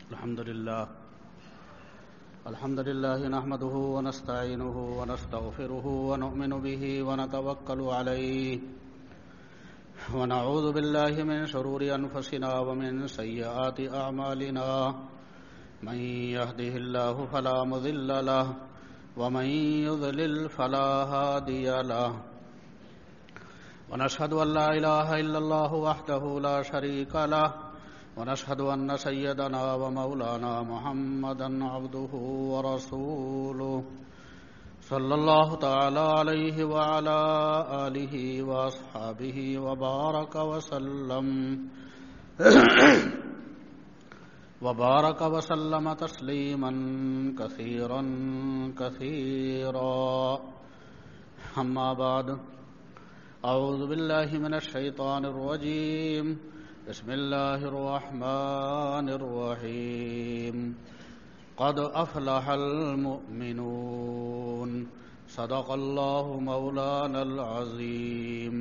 الحمد لله نحمده ونستعينه ونستغفره ونؤمن به ونتوكل عليه ونعوذ بالله من شرور أنفسنا ومن سيئات أعمالنا من يهده الله فلا مضل له ومن يضلل فلا هادي له ونشهد أن لا إله إلا الله وحده لا شريك له ونشهد أن سيدنا ومولانا محمدا عبده ورسوله صلى الله تعالى عليه وعلى آله وأصحابه وبارك وسلم تسليما كثيرا كثيرا. أما بعد، أعوذ بالله من الشيطان الرجيم. بسم الله الرحمن الرحيم. قد أفلح المؤمنون. صدق الله مولانا العظيم.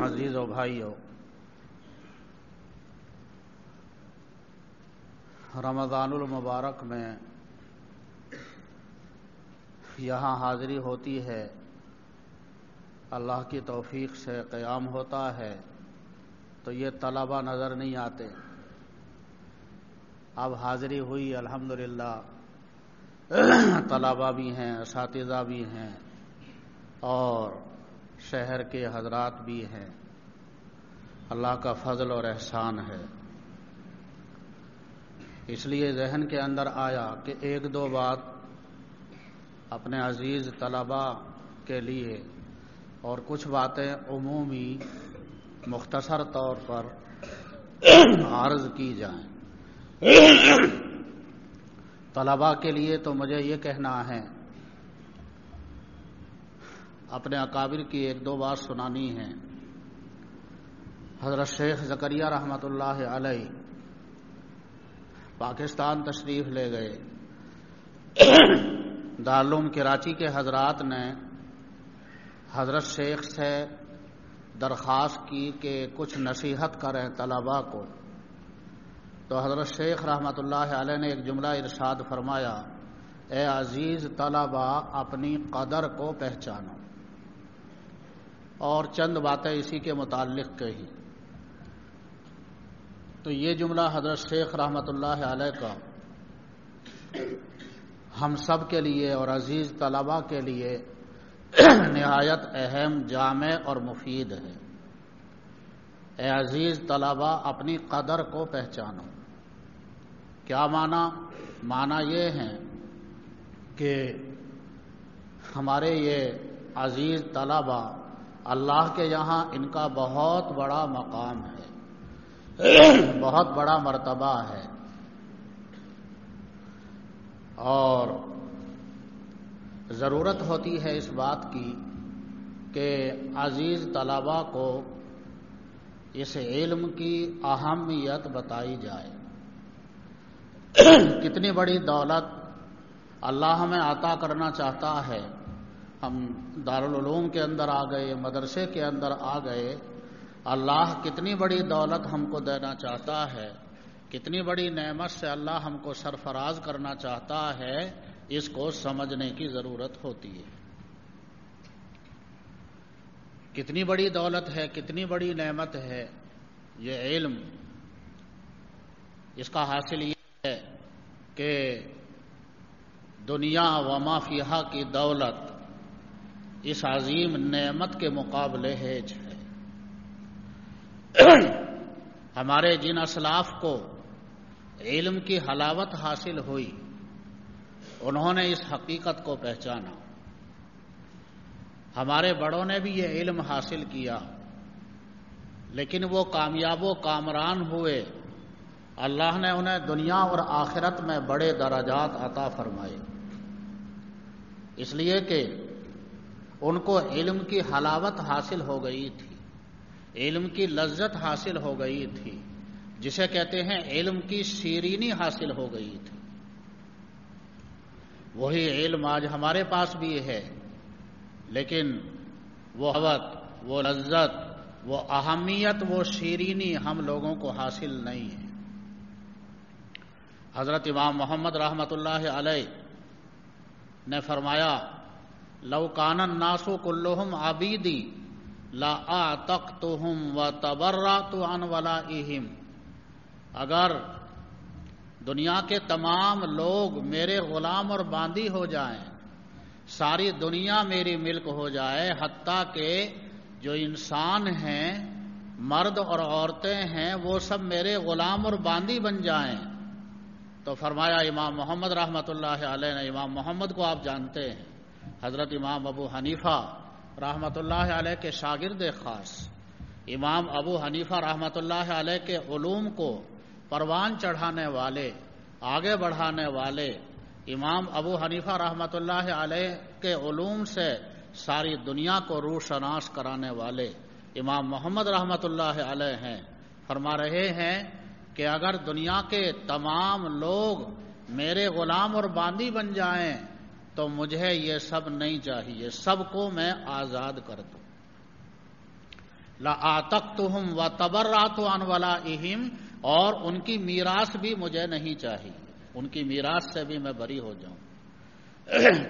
عزیز و بھائیو، رمضان المبارک میں یہاں حاضری ہوتی ہے، اللہ کی توفیق سے قیام ہوتا ہے تو یہ طلبہ نظر نہیں آتے. اب حاضری ہوئی الحمدللہ، طلبہ بھی ہیں، اساتذہ بھی ہیں اور شہر کے حضرات بھی ہیں. اللہ کا فضل اور احسان ہے. اس لیے ذہن کے اندر آیا کہ ایک دو بات اپنے عزیز طلبہ کے لیے اور کچھ باتیں عمومی مختصر طور پر عرض کی جائیں. طلباء کے لیے تو مجھے یہ کہنا ہے، اپنے اکابر کی ایک دو بات سنانی ہے. حضرت شیخ زکریا رحمۃ اللہ علیہ پاکستان تشریف لے گئے. دارالعلوم کراچی کے حضرات نے حضرت شیخ سے درخواست کی کہ کچھ نصیحت کریں طلباء کو. تو حضرت شیخ رحمۃ اللہ علیہ نے ایک جملہ ارشاد فرمایا، اے عزیز طلباء، اپنی قدر کو پہچانو. اور چند باتیں اسی کے متعلق کہی. تو یہ جملہ حضرت شیخ رحمۃ اللہ علیہ کا ہم سب کے لیے اور عزیز طلباء کے لیے نہایت اہم، جامع اور مفید ہے. اے عزیز طلباء، اپنی قدر کو پہچانو. کیا معنی؟ معنی یہ ہے کہ ہمارے یہ عزیز طلباء، اللہ کے یہاں ان کا بہت بڑا مقام ہے، بہت بڑا مرتبہ ہے. اور ضرورت ہوتی ہے اس بات کی کہ عزیز طلباء کو اس علم کی اہمیت بتائی جائے. کتنی بڑی دولت اللہ ہمیں عطا کرنا چاہتا ہے. ہم دارالعلوم کے اندر آ گئے، مدرسے کے اندر آ گئے. اللہ کتنی بڑی دولت ہم کو دینا چاہتا ہے، کتنی بڑی نعمت سے اللہ ہم کو سرفراز کرنا چاہتا ہے، اس کو سمجھنے کی ضرورت ہوتی ہے. کتنی بڑی دولت ہے، کتنی بڑی نعمت ہے یہ علم. اس کا حاصل یہ ہے کہ دنیا و ما فیہا کی دولت اس عظیم نعمت کے مقابلے ہیچ ہے. ہمارے جن اسلاف کو علم کی حلاوت حاصل ہوئی، انہوں نے اس حقیقت کو پہچانا. ہمارے بڑوں نے بھی یہ علم حاصل کیا، لیکن وہ کامیاب و کامران ہوئے. اللہ نے انہیں دنیا اور آخرت میں بڑے درجات عطا فرمائے، اس لیے کہ ان کو علم کی حلاوت حاصل ہو گئی تھی، علم کی لذت حاصل ہو گئی تھی، جسے کہتے ہیں علم کی شیرینی حاصل ہو گئی تھی. وہی علم آج ہمارے پاس بھی ہے، لیکن وہ حوت، وہ لذت، وہ اہمیت، وہ شیرینی ہم لوگوں کو حاصل نہیں ہے. حضرت امام محمد رحمۃ اللہ علیہ نے فرمایا لو کان الناس کلہم عبیدی لا اعتقتہم وتبرأت عن ولائہم، اگر دنیا کے تمام لوگ میرے غلام اور باندی ہو جائیں، ساری دنیا میری ملک ہو جائے، حتیٰ کہ جو انسان ہیں مرد اور عورتیں ہیں وہ سب میرے غلام اور باندی بن جائیں، تو فرمایا امام محمد رحمۃ اللہ علیہ نے، امام محمد کو آپ جانتے ہیں، حضرت امام ابو حنیفہ رحمۃ اللہ علیہ کے شاگرد خاص، امام ابو حنیفہ رحمۃ اللہ علیہ کے علوم کو پروان چڑھانے والے، آگے بڑھانے والے، امام ابو حنیفہ رحمۃ اللہ علیہ کے علوم سے ساری دنیا کو روشناس کرانے والے امام محمد رحمۃ اللہ علیہ ہیں، فرما رہے ہیں کہ اگر دنیا کے تمام لوگ میرے غلام اور باندی بن جائیں تو مجھے یہ سب نہیں چاہیے، سب کو میں آزاد کر دوں۔ لَأَعْتَقْتُهُمْ وَتَبَرَّأْتُ عَنْ وَلَائِهِمْ، اور ان کی میراث بھی مجھے نہیں چاہیے، ان کی میراث سے بھی میں بری ہو جاؤں۔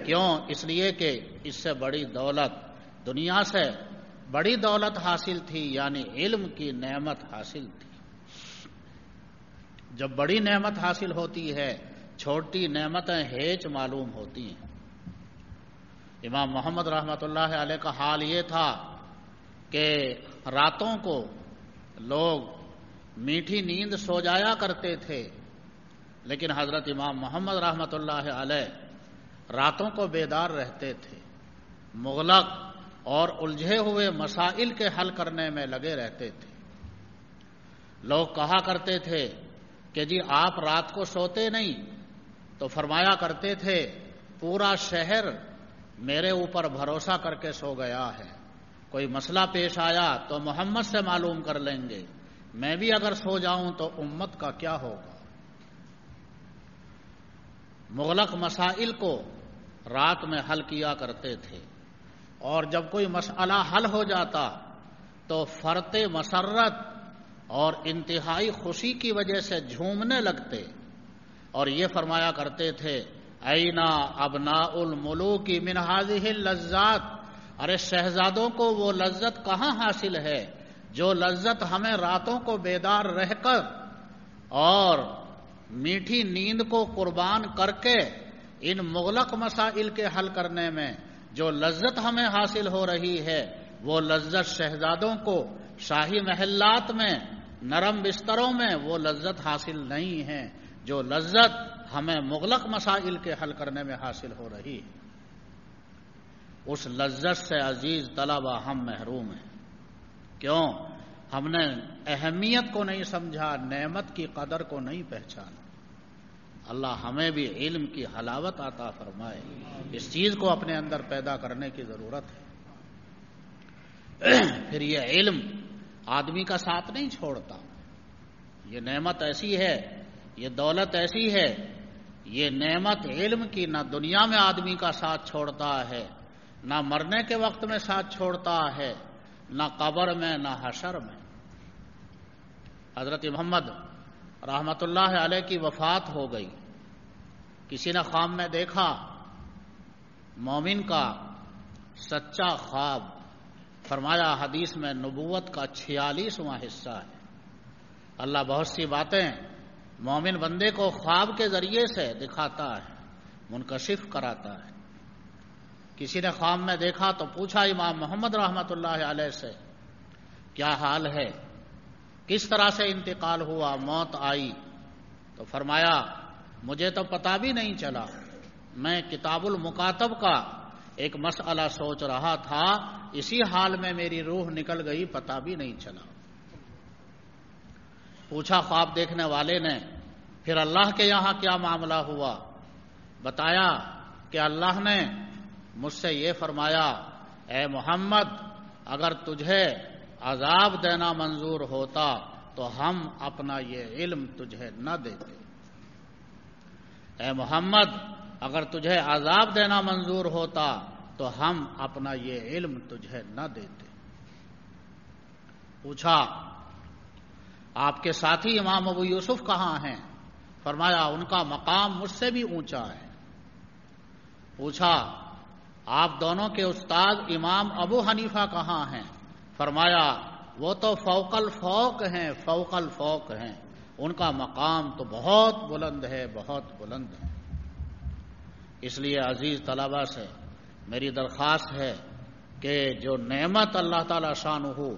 کیوں؟ اس لیے کہ اس سے بڑی دولت، دنیا سے بڑی دولت حاصل تھی، یعنی علم کی نعمت حاصل تھی۔ جب بڑی نعمت حاصل ہوتی ہے چھوٹی نعمتیں ہیچ معلوم ہوتی ہیں۔ امام محمد رحمۃ اللہ علیہ کا حال یہ تھا کہ راتوں کو لوگ میٹھی نیند سو جایا کرتے تھے، لیکن حضرت امام محمد رحمۃ اللہ علیہ راتوں کو بیدار رہتے تھے، مغلق اور الجھے ہوئے مسائل کے حل کرنے میں لگے رہتے تھے۔ لوگ کہا کرتے تھے کہ جی آپ رات کو سوتے نہیں، تو فرمایا کرتے تھے پورا شہر میرے اوپر بھروسہ کر کے سو گیا ہے، کوئی مسئلہ پیش آیا تو محمد سے معلوم کر لیں گے، میں بھی اگر سو جاؤں تو امت کا کیا ہوگا۔ مغلق مسائل کو رات میں حل کیا کرتے تھے، اور جب کوئی مسئلہ حل ہو جاتا تو فرط مسرت اور انتہائی خوشی کی وجہ سے جھومنے لگتے، اور یہ فرمایا کرتے تھے اینا ابناء الملوک من هذه اللذات، ارے شہزادوں کو وہ لذت کہاں حاصل ہے جو لذت ہمیں راتوں کو بیدار رہ کر اور میٹھی نیند کو قربان کر کے ان مغلق مسائل کے حل کرنے میں جو لذت ہمیں حاصل ہو رہی ہے، وہ لذت شہزادوں کو شاہی محلات میں نرم بستروں میں وہ لذت حاصل نہیں ہے جو لذت ہمیں مغلق مسائل کے حل کرنے میں حاصل ہو رہی ہے۔ اس لذت سے عزیز طلبہ ہم محروم ہیں۔ کیوں؟ ہم نے اہمیت کو نہیں سمجھا، نعمت کی قدر کو نہیں پہچانا۔ اللہ ہمیں بھی علم کی حلاوت عطا فرمائے، اس چیز کو اپنے اندر پیدا کرنے کی ضرورت ہے۔ پھر یہ علم آدمی کا ساتھ نہیں چھوڑتا، یہ نعمت ایسی ہے، یہ دولت ایسی ہے، یہ نعمت علم کی نہ دنیا میں آدمی کا ساتھ چھوڑتا ہے، نہ مرنے کے وقت میں ساتھ چھوڑتا ہے، نہ قبر میں نہ حشر میں۔ حضرت محمد رحمۃ اللہ علیہ کی وفات ہو گئی، کسی نے خواب میں دیکھا، مومن کا سچا خواب، فرمایا حدیث میں نبوت کا 46واں حصہ ہے۔ اللہ بہت سی باتیں مومن بندے کو خواب کے ذریعے سے دکھاتا ہے، منکشف کراتا ہے۔ کسی نے خواب میں دیکھا تو پوچھا امام محمد رحمۃ اللہ علیہ سے کیا حال ہے، کس طرح سے انتقال ہوا، موت آئی؟ تو فرمایا مجھے تو پتہ بھی نہیں چلا، میں کتاب المکاتب کا ایک مسئلہ سوچ رہا تھا، اسی حال میں میری روح نکل گئی، پتہ بھی نہیں چلا۔ پوچھا خواب دیکھنے والے نے پھر اللہ کے یہاں کیا معاملہ ہوا؟ بتایا کہ اللہ نے مجھ سے یہ فرمایا، اے محمد اگر تجھے عذاب دینا منظور ہوتا تو ہم اپنا یہ علم تجھے نہ دیتے۔ اے محمد اگر تجھے عذاب دینا منظور ہوتا تو ہم اپنا یہ علم تجھے نہ دیتے۔ پوچھا آپ کے ساتھی امام ابو یوسف کہاں ہیں؟ فرمایا ان کا مقام مجھ سے بھی اونچا ہے۔ پوچھا آپ دونوں کے استاد امام ابو حنیفہ کہاں ہیں؟ فرمایا وہ تو فوق الفوق ہیں، فوق الفوق ہیں، ان کا مقام تو بہت بلند ہے، بہت بلند ہے۔ اس لیے عزیز طلباء سے میری درخواست ہے کہ جو نعمت اللہ تعالی شانہ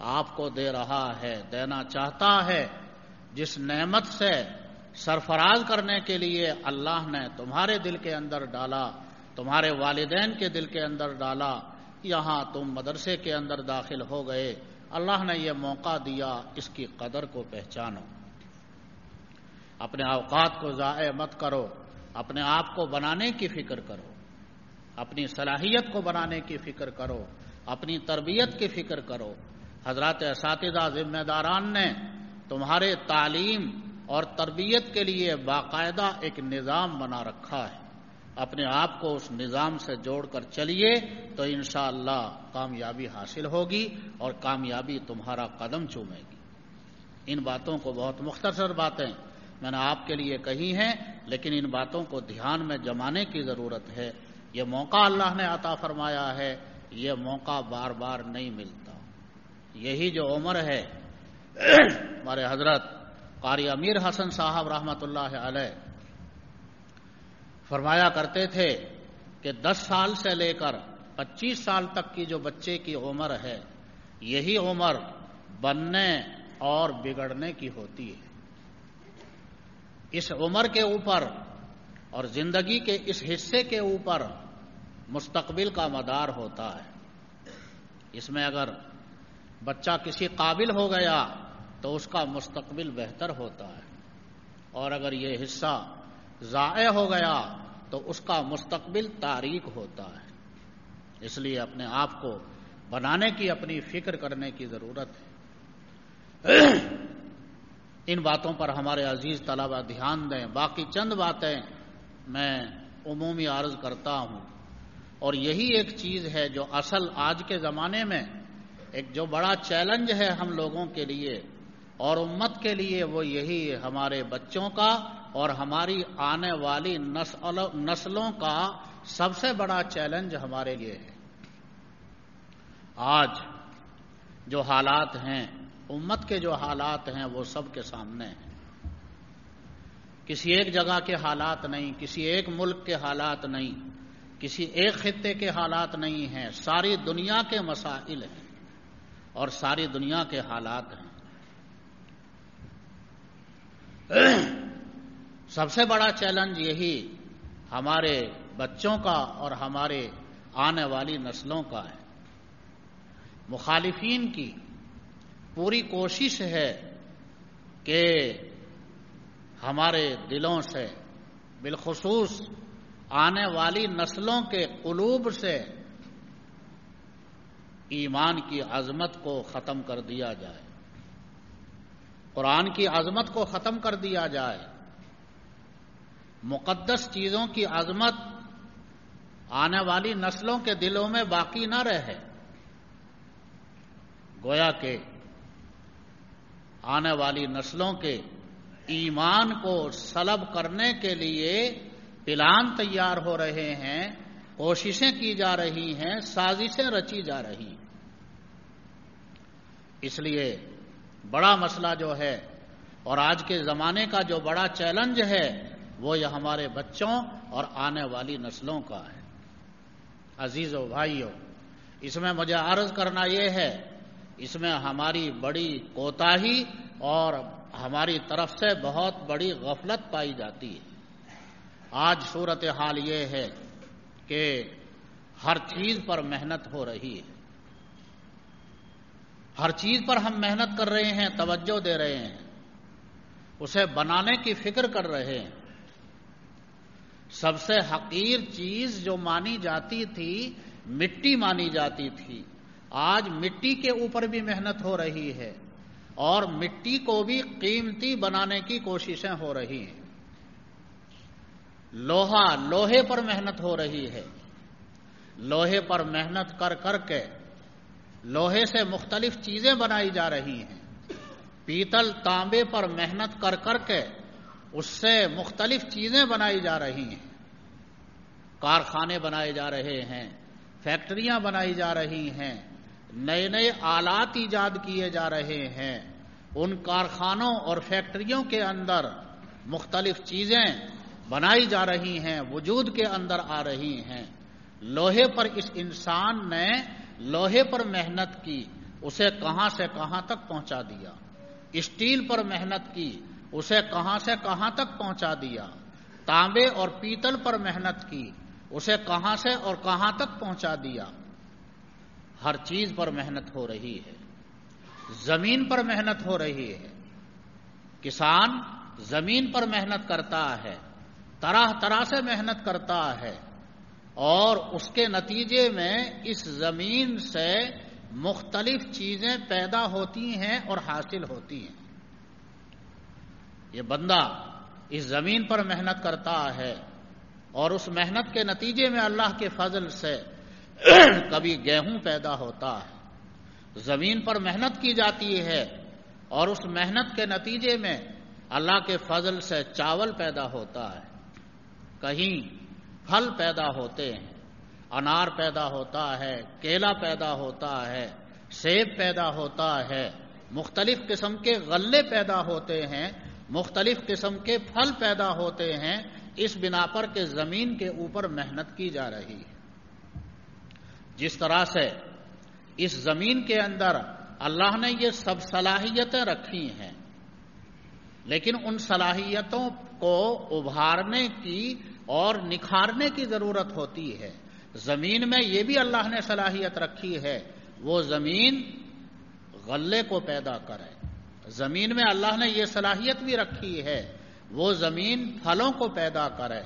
آپ کو دے رہا ہے، دینا چاہتا ہے، جس نعمت سے سرفراز کرنے کے لیے اللہ نے تمہارے دل کے اندر ڈالا، تمہارے والدین کے دل کے اندر ڈالا، یہاں تم مدرسے کے اندر داخل ہو گئے، اللہ نے یہ موقع دیا، اس کی قدر کو پہچانو۔ اپنے اوقات کو ضائع مت کرو، اپنے آپ کو بنانے کی فکر کرو، اپنی صلاحیت کو بنانے کی فکر کرو، اپنی تربیت کی فکر کرو۔ حضرات اساتذہ ذمہ داران نے تمہارے تعلیم اور تربیت کے لیے باقاعدہ ایک نظام بنا رکھا ہے، اپنے آپ کو اس نظام سے جوڑ کر چلیے تو انشاءاللہ کامیابی حاصل ہوگی اور کامیابی تمہارا قدم چومے گی۔ ان باتوں کو، بہت مختصر باتیں میں نے آپ کے لیے کہی ہیں، لیکن ان باتوں کو دھیان میں جمانے کی ضرورت ہے۔ یہ موقع اللہ نے عطا فرمایا ہے، یہ موقع بار بار نہیں ملتا۔ یہی جو عمر ہے، ہمارے حضرت قاری امیر حسن صاحب رحمۃ اللہ علیہ فرمایا کرتے تھے کہ 10 سال سے لے کر 25 سال تک کی جو بچے کی عمر ہے، یہی عمر بننے اور بگڑنے کی ہوتی ہے۔ اس عمر کے اوپر اور زندگی کے اس حصے کے اوپر مستقبل کا مدار ہوتا ہے۔ اس میں اگر بچہ کسی قابل ہو گیا تو اس کا مستقبل بہتر ہوتا ہے، اور اگر یہ حصہ ضائع ہو گیا تو اس کا مستقبل تاریک ہوتا ہے۔ اس لیے اپنے آپ کو بنانے کی، اپنی فکر کرنے کی ضرورت ہے۔ ان باتوں پر ہمارے عزیز طلباء دھیان دیں۔ باقی چند باتیں میں عمومی عرض کرتا ہوں، اور یہی ایک چیز ہے جو اصل آج کے زمانے میں ایک جو بڑا چیلنج ہے ہم لوگوں کے لیے اور امت کے لیے، وہ یہی ہے، ہمارے بچوں کا اور ہماری آنے والی نسلوں کا سب سے بڑا چیلنج ہمارے لیے ہے۔ آج جو حالات ہیں، امت کے جو حالات ہیں، وہ سب کے سامنے ہیں۔ کسی ایک جگہ کے حالات نہیں، کسی ایک ملک کے حالات نہیں، کسی ایک خطے کے حالات نہیں ہیں، ساری دنیا کے مسائل ہیں اور ساری دنیا کے حالات ہیں۔ سب سے بڑا چیلنج یہی ہمارے بچوں کا اور ہمارے آنے والی نسلوں کا ہے۔ مخالفین کی پوری کوشش ہے کہ ہمارے دلوں سے، بالخصوص آنے والی نسلوں کے قلوب سے ایمان کی عظمت کو ختم کر دیا جائے، قرآن کی عظمت کو ختم کر دیا جائے، مقدس چیزوں کی عظمت آنے والی نسلوں کے دلوں میں باقی نہ رہے۔ گویا کہ آنے والی نسلوں کے ایمان کو سلب کرنے کے لیے پلان تیار ہو رہے ہیں، کوششیں کی جا رہی ہیں، سازشیں رچی جا رہی ہیں۔ اس لیے بڑا مسئلہ جو ہے اور آج کے زمانے کا جو بڑا چیلنج ہے، وہ یہ ہمارے بچوں اور آنے والی نسلوں کا ہے۔ عزیزو بھائیو، اس میں مجھے عرض کرنا یہ ہے، اس میں ہماری بڑی کوتاہی اور ہماری طرف سے بہت بڑی غفلت پائی جاتی ہے۔ آج صورتحال یہ ہے کہ ہر چیز پر محنت ہو رہی ہے، ہر چیز پر ہم محنت کر رہے ہیں، توجہ دے رہے ہیں، اسے بنانے کی فکر کر رہے ہیں۔ سب سے حقیر چیز جو مانی جاتی تھی، مٹی مانی جاتی تھی، آج مٹی کے اوپر بھی محنت ہو رہی ہے اور مٹی کو بھی قیمتی بنانے کی کوششیں ہو رہی ہیں۔ لوہے پر محنت ہو رہی ہے، لوہے پر محنت کر کر کے لوہے سے مختلف چیزیں بنائی جا رہی ہیں۔ پیتل تانبے پر محنت کر کر کے اس سے مختلف چیزیں بنائی جا رہی ہیں، کارخانے بنائے جا رہے ہیں، فیکٹریاں بنائی جا رہی ہیں، نئے نئے آلات ایجاد کیے جا رہے ہیں، ان کارخانوں اور فیکٹریوں کے اندر مختلف چیزیں بنائی جا رہی ہیں، وجود کے اندر آ رہی ہیں۔ لوہے پر اس انسان نے لوہے پر محنت کی، اسے کہاں سے کہاں تک پہنچا دیا، اسٹیل پر محنت کی، اسے کہاں سے کہاں تک پہنچا دیا، تانبے اور پیتل پر محنت کی، اسے کہاں سے اور کہاں تک پہنچا دیا۔ ہر چیز پر محنت ہو رہی ہے، زمین پر محنت ہو رہی ہے، کسان زمین پر محنت کرتا ہے، طرح طرح سے محنت کرتا ہے، اور اس کے نتیجے میں اس زمین سے مختلف چیزیں پیدا ہوتی ہیں اور حاصل ہوتی ہیں۔ یہ بندہ اس زمین پر محنت کرتا ہے اور اس محنت کے نتیجے میں اللہ کے فضل سے کبھی گیہوں پیدا ہوتا ہے، زمین پر محنت کی جاتی ہے اور اس محنت کے نتیجے میں اللہ کے فضل سے چاول پیدا ہوتا ہے، کہیں پھل پیدا ہوتے ہیں، انار پیدا ہوتا ہے، کیلا پیدا ہوتا ہے، سیب پیدا ہوتا ہے، مختلف قسم کے غلے پیدا ہوتے ہیں، مختلف قسم کے پھل پیدا ہوتے ہیں، اس بنا پر کہ زمین کے اوپر محنت کی جا رہی ہے۔ جس طرح سے اس زمین کے اندر اللہ نے یہ سب صلاحیتیں رکھی ہیں، لیکن ان صلاحیتوں کو ابھارنے کی اور نکھارنے کی ضرورت ہوتی ہے۔ زمین میں یہ بھی اللہ نے صلاحیت رکھی ہے، وہ زمین غلے کو پیدا کرے، زمین میں اللہ نے یہ صلاحیت بھی رکھی ہے، وہ زمین پھلوں کو پیدا کرے،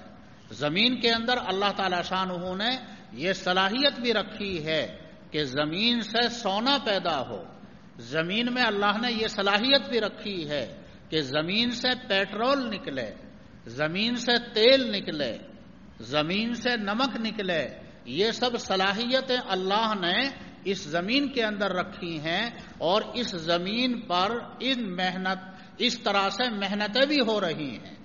زمین کے اندر اللہ تعالی شانہ نے یہ صلاحیت بھی رکھی ہے کہ زمین سے سونا پیدا ہو، زمین میں اللہ نے یہ صلاحیت بھی رکھی ہے کہ زمین سے پیٹرول نکلے، زمین سے تیل نکلے، زمین سے نمک نکلے۔ یہ سب صلاحیتیں اللہ نے اس زمین کے اندر رکھی ہیں، اور اس زمین پر اس طرح سے محنتیں بھی ہو رہی ہیں۔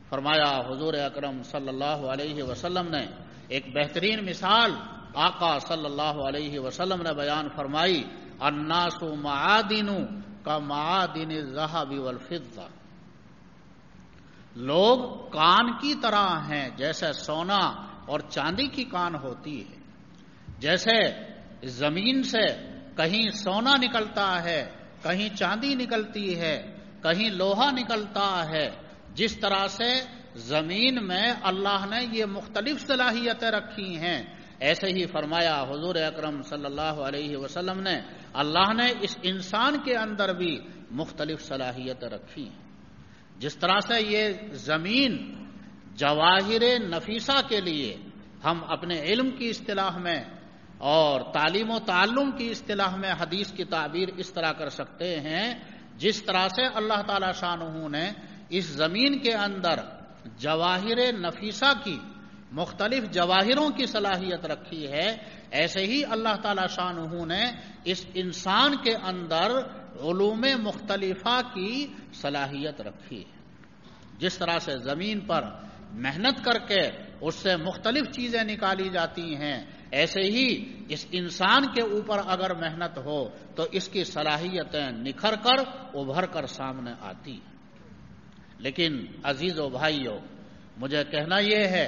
فرمایا حضور اکرم صلی اللہ علیہ وسلم نے ایک بہترین مثال آقا صلی اللہ علیہ وسلم نے بیان فرمائی، الناس معادن کمعادن الذهب والفضہ، لوگ کان کی طرح ہیں، جیسے سونا اور چاندی کی کان ہوتی ہے۔ جیسے زمین سے کہیں سونا نکلتا ہے، کہیں چاندی نکلتی ہے، کہیں لوہا نکلتا ہے، جس طرح سے زمین میں اللہ نے یہ مختلف صلاحیتیں رکھی ہیں، ایسے ہی فرمایا حضور اکرم صلی اللہ علیہ وسلم نے اللہ نے اس انسان کے اندر بھی مختلف صلاحیتیں رکھی ہیں۔ جس طرح سے یہ زمین جواہر نفیسہ کے لیے ہم اپنے علم کی اصطلاح میں اور تعلیم و تعلم کی اصطلاح میں حدیث کی تعبیر اس طرح کر سکتے ہیں، جس طرح سے اللہ تعالی شانہ نے اس زمین کے اندر جواہر نفیسہ کی مختلف جواہروں کی صلاحیت رکھی ہے، ایسے ہی اللہ تعالی شانہ نے اس انسان کے اندر علوم مختلفہ کی صلاحیت رکھی ہے۔ جس طرح سے زمین پر محنت کر کے اس سے مختلف چیزیں نکالی جاتی ہیں، ایسے ہی اس انسان کے اوپر اگر محنت ہو تو اس کی صلاحیتیں نکھر کر ابھر کر سامنے آتی ہیں۔ لیکن عزیزو بھائیو، مجھے کہنا یہ ہے،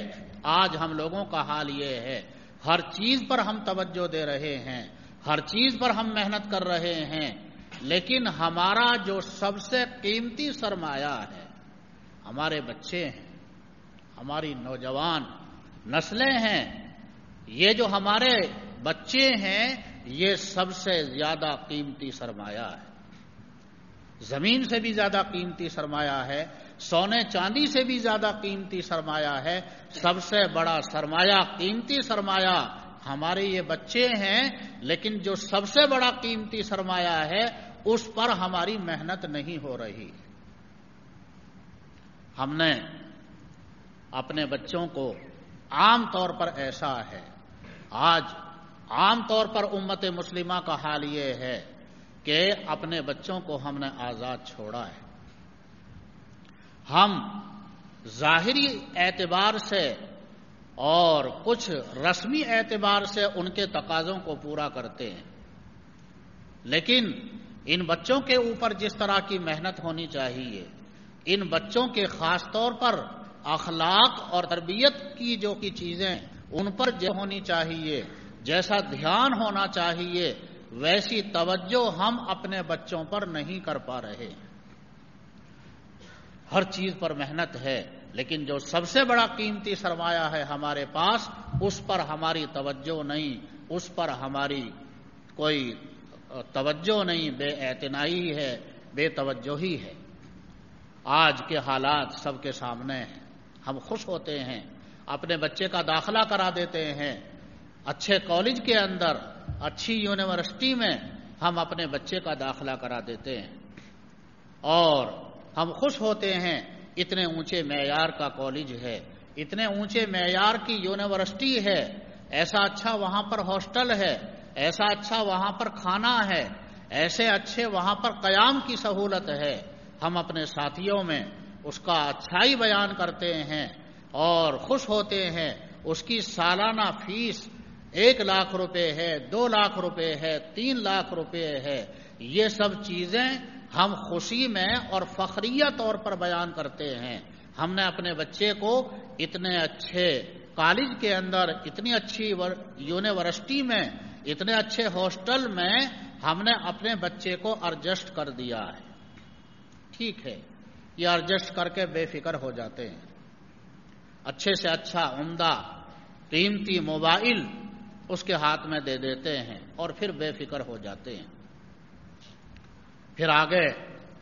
آج ہم لوگوں کا حال یہ ہے، ہر چیز پر ہم توجہ دے رہے ہیں، ہر چیز پر ہم محنت کر رہے ہیں، لیکن ہمارا جو سب سے قیمتی سرمایہ ہے ہمارے بچے ہیں، ہماری نوجوان نسلیں ہیں۔ یہ جو ہمارے بچے ہیں یہ سب سے زیادہ قیمتی سرمایہ ہے، زمین سے بھی زیادہ قیمتی سرمایہ ہے، سونے چاندی سے بھی زیادہ قیمتی سرمایہ ہے۔ سب سے بڑا سرمایہ، قیمتی سرمایہ ہمارے یہ بچے ہیں، لیکن جو سب سے بڑا قیمتی سرمایہ ہے اس پر ہماری محنت نہیں ہو رہی۔ ہم نے اپنے بچوں کو عام طور پر ایسا ہے، آج عام طور پر امت مسلمہ کا حال یہ ہے کہ اپنے بچوں کو ہم نے آزاد چھوڑا ہے۔ ہم ظاہری اعتبار سے اور کچھ رسمی اعتبار سے ان کے تقاضوں کو پورا کرتے ہیں، لیکن ان بچوں کے اوپر جس طرح کی محنت ہونی چاہیے، ان بچوں کے خاص طور پر اخلاق اور تربیت کی جو کی چیزیں ان پر جو ہونی چاہیے، جیسا دھیان ہونا چاہیے، ویسی توجہ ہم اپنے بچوں پر نہیں کر پا رہے۔ ہر چیز پر محنت ہے، لیکن جو سب سے بڑا قیمتی سرمایہ ہے ہمارے پاس، اس پر ہماری توجہ نہیں، اس پر ہماری کوئی توجہ نہیں، بے اعتنائی ہے، بے توجہی ہے۔ آج کے حالات سب کے سامنے ہیں۔ ہم خوش ہوتے ہیں، اپنے بچے کا داخلہ کرا دیتے ہیں اچھے کالج کے اندر، اچھی یونیورسٹی میں ہم اپنے بچے کا داخلہ کرا دیتے ہیں، اور ہم خوش ہوتے ہیں اتنے اونچے معیار کا کالج ہے، اتنے اونچے معیار کی یونیورسٹی ہے، ایسا اچھا وہاں پر ہاسٹل ہے، ایسا اچھا وہاں پر کھانا ہے، ایسے اچھے وہاں پر قیام کی سہولت ہے۔ ہم اپنے ساتھیوں میں اس کا اچھائی بیان کرتے ہیں اور خوش ہوتے ہیں۔ اس کی سالانہ فیس 1 لاکھ روپے ہے، 2 لاکھ روپے ہے، 3 لاکھ روپے ہے۔ یہ سب چیزیں ہم خوشی میں اور فخریہ طور پر بیان کرتے ہیں۔ ہم نے اپنے بچے کو اتنے اچھے کالج کے اندر، اتنی اچھی یونیورسٹی میں، اتنے اچھے ہاسٹل میں ہم نے اپنے بچے کو ایڈجسٹ کر دیا ہے۔ ٹھیک ہے، یہ ایڈجسٹ کر کے بے فکر ہو جاتے ہیں، اچھے سے اچھا عمدہ قیمتی موبائل اس کے ہاتھ میں دے دیتے ہیں اور پھر بے فکر ہو جاتے ہیں۔ پھر آگے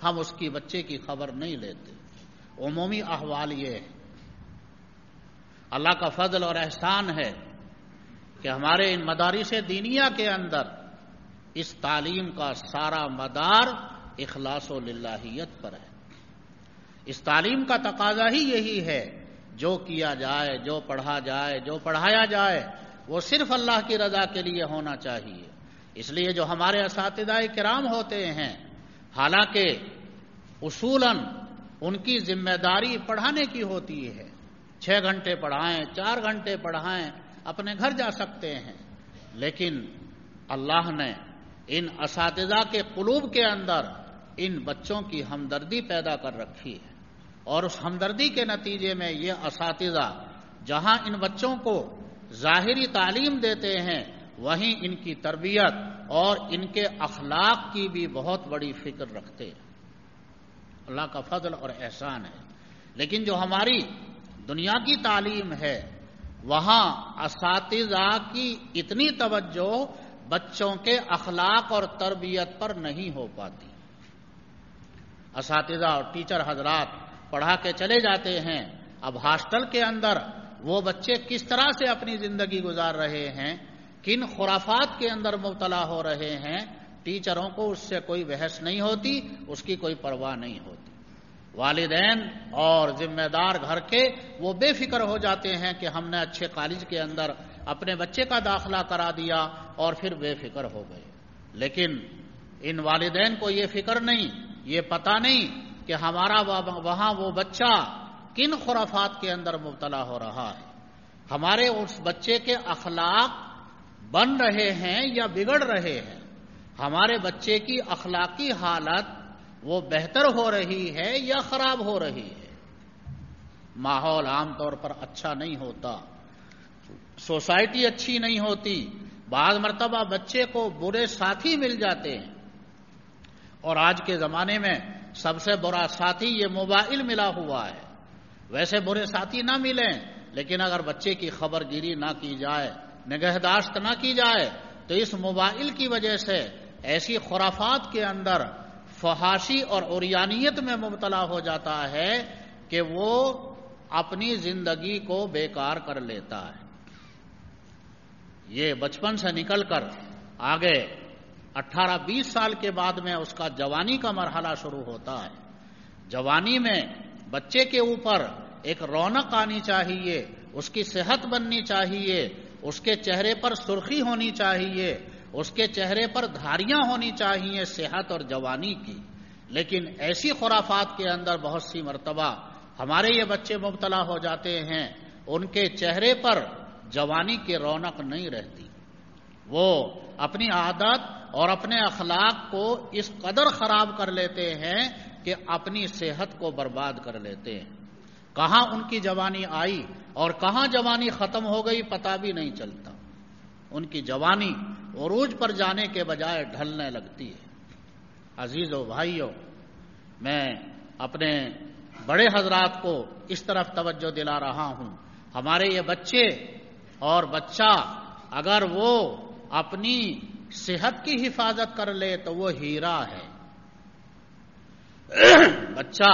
ہم اس کی بچے کی خبر نہیں لیتے۔ عمومی احوال یہ ہے، اللہ کا فضل اور احسان ہے کہ ہمارے ان مدارس دینیہ کے اندر اس تعلیم کا سارا مدار اخلاص و للہیت پر ہے۔ اس تعلیم کا تقاضا ہی یہی ہے، جو کیا جائے، جو پڑھا جائے، جو پڑھایا جائے، وہ صرف اللہ کی رضا کے لیے ہونا چاہیے۔ اس لیے جو ہمارے اساتذہ کرام ہوتے ہیں، حالانکہ اصولاً ان کی ذمہ داری پڑھانے کی ہوتی ہے، 6 گھنٹے پڑھائیں، 4 گھنٹے پڑھائیں، اپنے گھر جا سکتے ہیں، لیکن اللہ نے ان اساتذہ کے قلوب کے اندر ان بچوں کی ہمدردی پیدا کر رکھی ہے، اور اس ہمدردی کے نتیجے میں یہ اساتذہ جہاں ان بچوں کو ظاہری تعلیم دیتے ہیں، وہیں ان کی تربیت اور ان کے اخلاق کی بھی بہت بڑی فکر رکھتے ہیں۔ اللہ کا فضل اور احسان ہے۔ لیکن جو ہماری دنیا کی تعلیم ہے، وہاں اساتذہ کی اتنی توجہ بچوں کے اخلاق اور تربیت پر نہیں ہو پاتی۔ اساتذہ اور ٹیچر حضرات پڑھا کے چلے جاتے ہیں، اب ہاسٹل کے اندر وہ بچے کس طرح سے اپنی زندگی گزار رہے ہیں، کن خرافات کے اندر مبتلا ہو رہے ہیں، ٹیچروں کو اس سے کوئی بحث نہیں ہوتی، اس کی کوئی پرواہ نہیں ہوتی۔ والدین اور ذمہ دار گھر کے وہ بے فکر ہو جاتے ہیں کہ ہم نے اچھے کالج کے اندر اپنے بچے کا داخلہ کرا دیا اور پھر بے فکر ہو گئے۔ لیکن ان والدین کو یہ فکر نہیں، یہ پتہ نہیں کہ ہمارا وہاں وہ بچہ کن خرافات کے اندر مبتلا ہو رہا ہے، ہمارے اس بچے کے اخلاق بن رہے ہیں یا بگڑ رہے ہیں، ہمارے بچے کی اخلاقی حالت وہ بہتر ہو رہی ہے یا خراب ہو رہی ہے۔ ماحول عام طور پر اچھا نہیں ہوتا، سوسائٹی اچھی نہیں ہوتی، بعض مرتبہ بچے کو برے ساتھی مل جاتے ہیں، اور آج کے زمانے میں سب سے برا ساتھی یہ موبائل ملا ہوا ہے۔ ویسے برے ساتھی نہ ملیں، لیکن اگر بچے کی خبر گیری نہ کی جائے، نگہداشت نہ کی جائے، تو اس موبائل کی وجہ سے ایسی خرافات کے اندر فحاشی اور عریانیت میں مبتلا ہو جاتا ہے کہ وہ اپنی زندگی کو بیکار کر لیتا ہے۔ یہ بچپن سے نکل کر آگے 18-20 سال کے بعد میں اس کا جوانی کا مرحلہ شروع ہوتا ہے۔ جوانی میں بچے کے اوپر ایک رونق آنی چاہیے، اس کی صحت بننی چاہیے، اس کے چہرے پر سرخی ہونی چاہیے، اس کے چہرے پر دھاریاں ہونی چاہیے صحت اور جوانی کی۔ لیکن ایسی خرافات کے اندر بہت سی مرتبہ ہمارے یہ بچے مبتلا ہو جاتے ہیں، ان کے چہرے پر جوانی کی رونق نہیں رہتی، وہ اپنی عادت اور اپنے اخلاق کو اس قدر خراب کر لیتے ہیں کہ اپنی صحت کو برباد کر لیتے ہیں۔ کہاں ان کی جوانی آئی اور کہاں جوانی ختم ہو گئی پتہ بھی نہیں چلتا، ان کی جوانی عروج پر جانے کے بجائے ڈھلنے لگتی ہے۔ عزیزو بھائیو، میں اپنے بڑے حضرات کو اس طرف توجہ دلا رہا ہوں، ہمارے یہ بچے اور بچہ اگر وہ اپنی صحت کی حفاظت کر لے تو وہ ہیرا ہے۔ بچہ،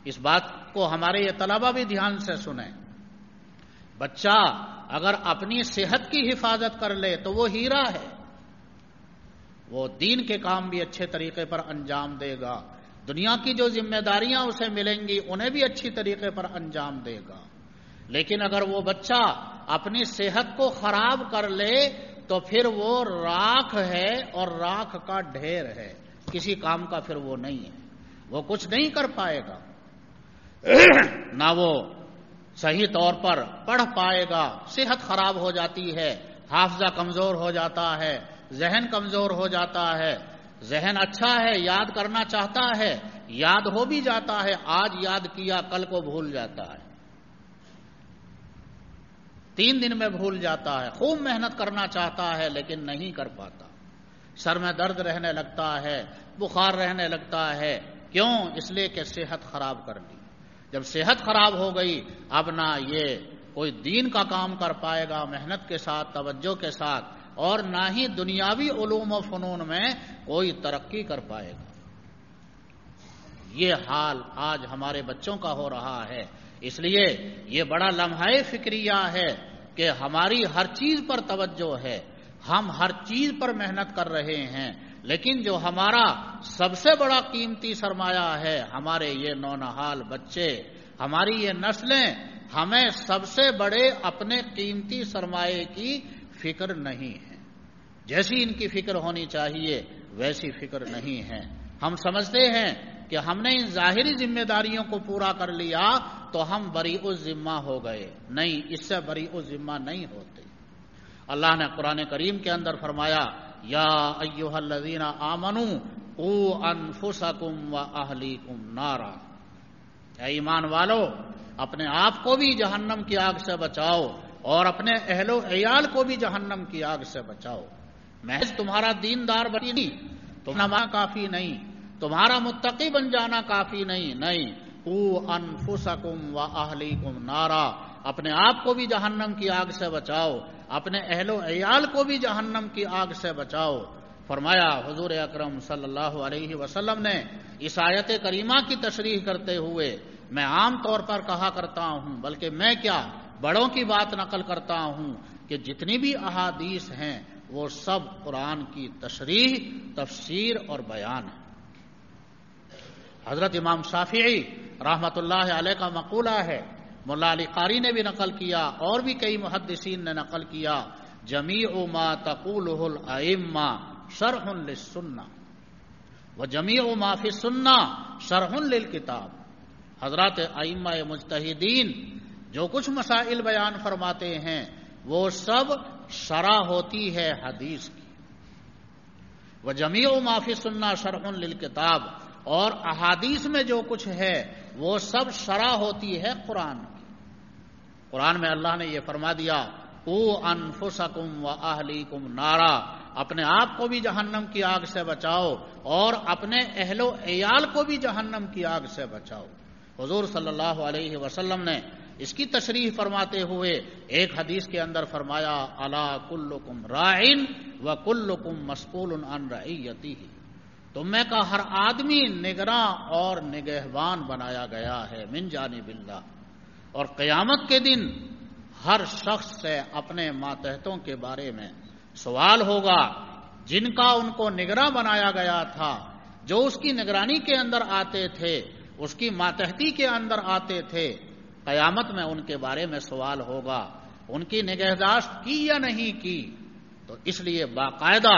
اس بات کو ہمارے یہ طلبہ بھی دھیان سے سنیں، بچہ اگر اپنی صحت کی حفاظت کر لے تو وہ ہیرا ہے، وہ دین کے کام بھی اچھے طریقے پر انجام دے گا، دنیا کی جو ذمہ داریاں اسے ملیں گی انہیں بھی اچھی طریقے پر انجام دے گا۔ لیکن اگر وہ بچہ اپنی صحت کو خراب کر لے تو پھر وہ راکھ ہے، اور راکھ کا ڈھیر ہے، کسی کام کا پھر وہ نہیں ہے، وہ کچھ نہیں کر پائے گا، نہ وہ صحیح طور پر پڑھ پائے گا، صحت خراب ہو جاتی ہے، حافظہ کمزور ہو جاتا ہے، ذہن کمزور ہو جاتا ہے، ذہن اچھا ہے، یاد کرنا چاہتا ہے، یاد ہو بھی جاتا ہے، آج یاد کیا کل کو بھول جاتا ہے، 3 دن میں بھول جاتا ہے، خوب محنت کرنا چاہتا ہے لیکن نہیں کر پاتا، سر میں درد رہنے لگتا ہے، بخار رہنے لگتا ہے، کیوں؟ اس لیے کہ صحت خراب کر لی۔ جب صحت خراب ہو گئی اب نہ یہ کوئی دین کا کام کر پائے گا محنت کے ساتھ، توجہ کے ساتھ، اور نہ ہی دنیاوی علوم و فنون میں کوئی ترقی کر پائے گا۔ یہ حال آج ہمارے بچوں کا ہو رہا ہے، اس لیے یہ بڑا لمحہ فکریہ ہے کہ ہماری ہر چیز پر توجہ ہے، ہم ہر چیز پر محنت کر رہے ہیں، لیکن جو ہمارا سب سے بڑا قیمتی سرمایہ ہے ہمارے یہ نونہال بچے، ہماری یہ نسلیں، ہمیں سب سے بڑے اپنے قیمتی سرمایے کی فکر نہیں ہے، جیسی ان کی فکر ہونی چاہیے ویسی فکر نہیں ہے۔ ہم سمجھتے ہیں کہ ہم نے ان ظاہری ذمہ داریوں کو پورا کر لیا تو ہم بریء الذمہ ہو گئے، نہیں، اس سے بریء الذمہ نہیں ہوتے۔ اللہ نے قرآن کریم کے اندر فرمایا، یا ایھا الذین آمنوا قوا انفسکم واہلیکم نارا، اے ایمان والو، اپنے آپ کو بھی جہنم کی آگ سے بچاؤ اور اپنے اہل و عیال کو بھی جہنم کی آگ سے بچاؤ۔ محض تمہارا دیندار بنی نہیں، تمہارا کافی نہیں، تمہارا متقی بن جانا کافی نہیں، نہیں، قوا انفسکم واہلیکم نارا، اپنے آپ کو بھی جہنم کی آگ سے بچاؤ، اپنے اہل و عیال کو بھی جہنم کی آگ سے بچاؤ۔ فرمایا حضور اکرم صلی اللہ علیہ وسلم نے اس آیت کریمہ کی تشریح کرتے ہوئے، میں عام طور پر کہا کرتا ہوں، بلکہ میں کیا بڑوں کی بات نقل کرتا ہوں کہ جتنی بھی احادیث ہیں وہ سب قرآن کی تشریح، تفسیر اور بیان ہے۔ حضرت امام شافعی رحمۃ اللہ علیہ کا مقولہ ہے، مولا علی قاری نے بھی نقل کیا اور بھی کئی محدثین نے نقل کیا، جمیع ما تقولہ الائمہ شرح للسنہ وجمیع ما فی السنہ شرح للکتاب۔ حضرات ائمہ مجتہدین جو کچھ مسائل بیان فرماتے ہیں وہ سب شرح ہوتی ہے حدیث کی، وجمیع ما فی السنہ شرح للکتاب، اور احادیث میں جو کچھ ہے وہ سب شرح ہوتی ہے قرآن کی۔ قرآن میں اللہ نے یہ فرما دیا، قوا انفسکم واہلیکم نارا، اپنے آپ کو بھی جہنم کی آگ سے بچاؤ اور اپنے اہل و عیال کو بھی جہنم کی آگ سے بچاؤ۔ حضور صلی اللہ علیہ وسلم نے اس کی تشریح فرماتے ہوئے ایک حدیث کے اندر فرمایا، الا کلکم راع وکلکم مسئول عن رعیتہ، تم میں کا ہر آدمی نگراں اور نگہبان بنایا گیا ہے من جانب اللہ، اور قیامت کے دن ہر شخص سے اپنے ماتحتوں کے بارے میں سوال ہوگا، جن کا ان کو نگراں بنایا گیا تھا، جو اس کی نگرانی کے اندر آتے تھے، اس کی ماتحتی کے اندر آتے تھے، قیامت میں ان کے بارے میں سوال ہوگا، ان کی نگہداشت کی یا نہیں کی۔ تو اس لیے باقاعدہ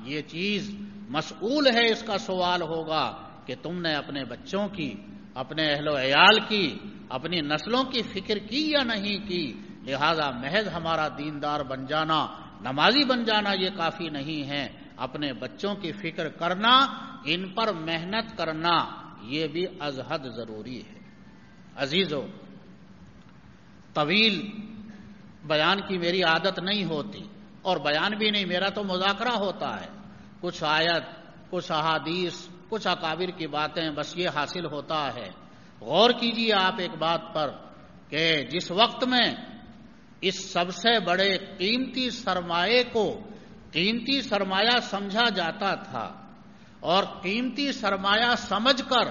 یہ چیز مسئول ہے، اس کا سوال ہوگا کہ تم نے اپنے بچوں کی، اپنے اہل و عیال کی، اپنی نسلوں کی فکر کی یا نہیں کی، لہذا محض ہمارا دیندار بن جانا، نمازی بن جانا یہ کافی نہیں ہے، اپنے بچوں کی فکر کرنا، ان پر محنت کرنا، یہ بھی از حد ضروری ہے۔ عزیزو، طویل بیان کی میری عادت نہیں ہوتی، اور بیان بھی نہیں، میرا تو مذاکرہ ہوتا ہے، کچھ آیت، کچھ احادیث، کچھ اکابر کی باتیں، بس یہ حاصل ہوتا ہے۔ غور کیجئے آپ ایک بات پر کہ جس وقت میں اس سب سے بڑے قیمتی سرمایے کو قیمتی سرمایہ سمجھا جاتا تھا، اور قیمتی سرمایہ سمجھ کر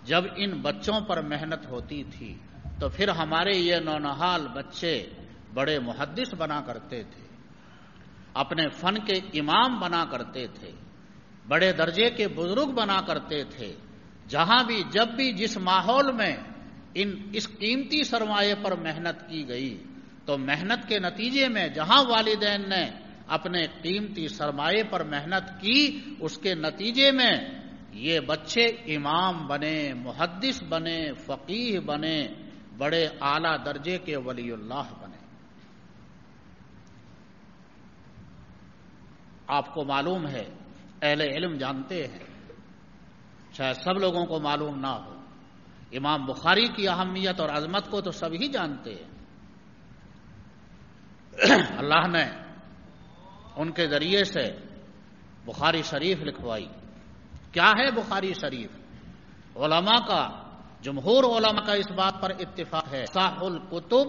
جب ان بچوں پر محنت ہوتی تھی، تو پھر ہمارے یہ نونہال بچے بڑے محدث بنا کرتے تھے، اپنے فن کے امام بنا کرتے تھے، بڑے درجے کے بزرگ بنا کرتے تھے۔ جہاں بھی، جب بھی، جس ماحول میں اس قیمتی سرمایے پر محنت کی گئی، تو محنت کے نتیجے میں جہاں والدین نے اپنے قیمتی سرمایے پر محنت کی، اس کے نتیجے میں یہ بچے امام بنے، محدث بنے، فقیہ بنے، بڑے اعلیٰ درجے کے ولی اللہ بنے۔ آپ کو معلوم ہے، اہل علم جانتے ہیں، شاید سب لوگوں کو معلوم نہ ہو، امام بخاری کی اہمیت اور عظمت کو تو سب ہی جانتے ہیں۔ اللہ نے ان کے ذریعے سے بخاری شریف لکھوائی۔ کیا ہے بخاری شریف؟ علماء کا، جمہور علماء کا اس بات پر اتفاق ہے، صح الکتب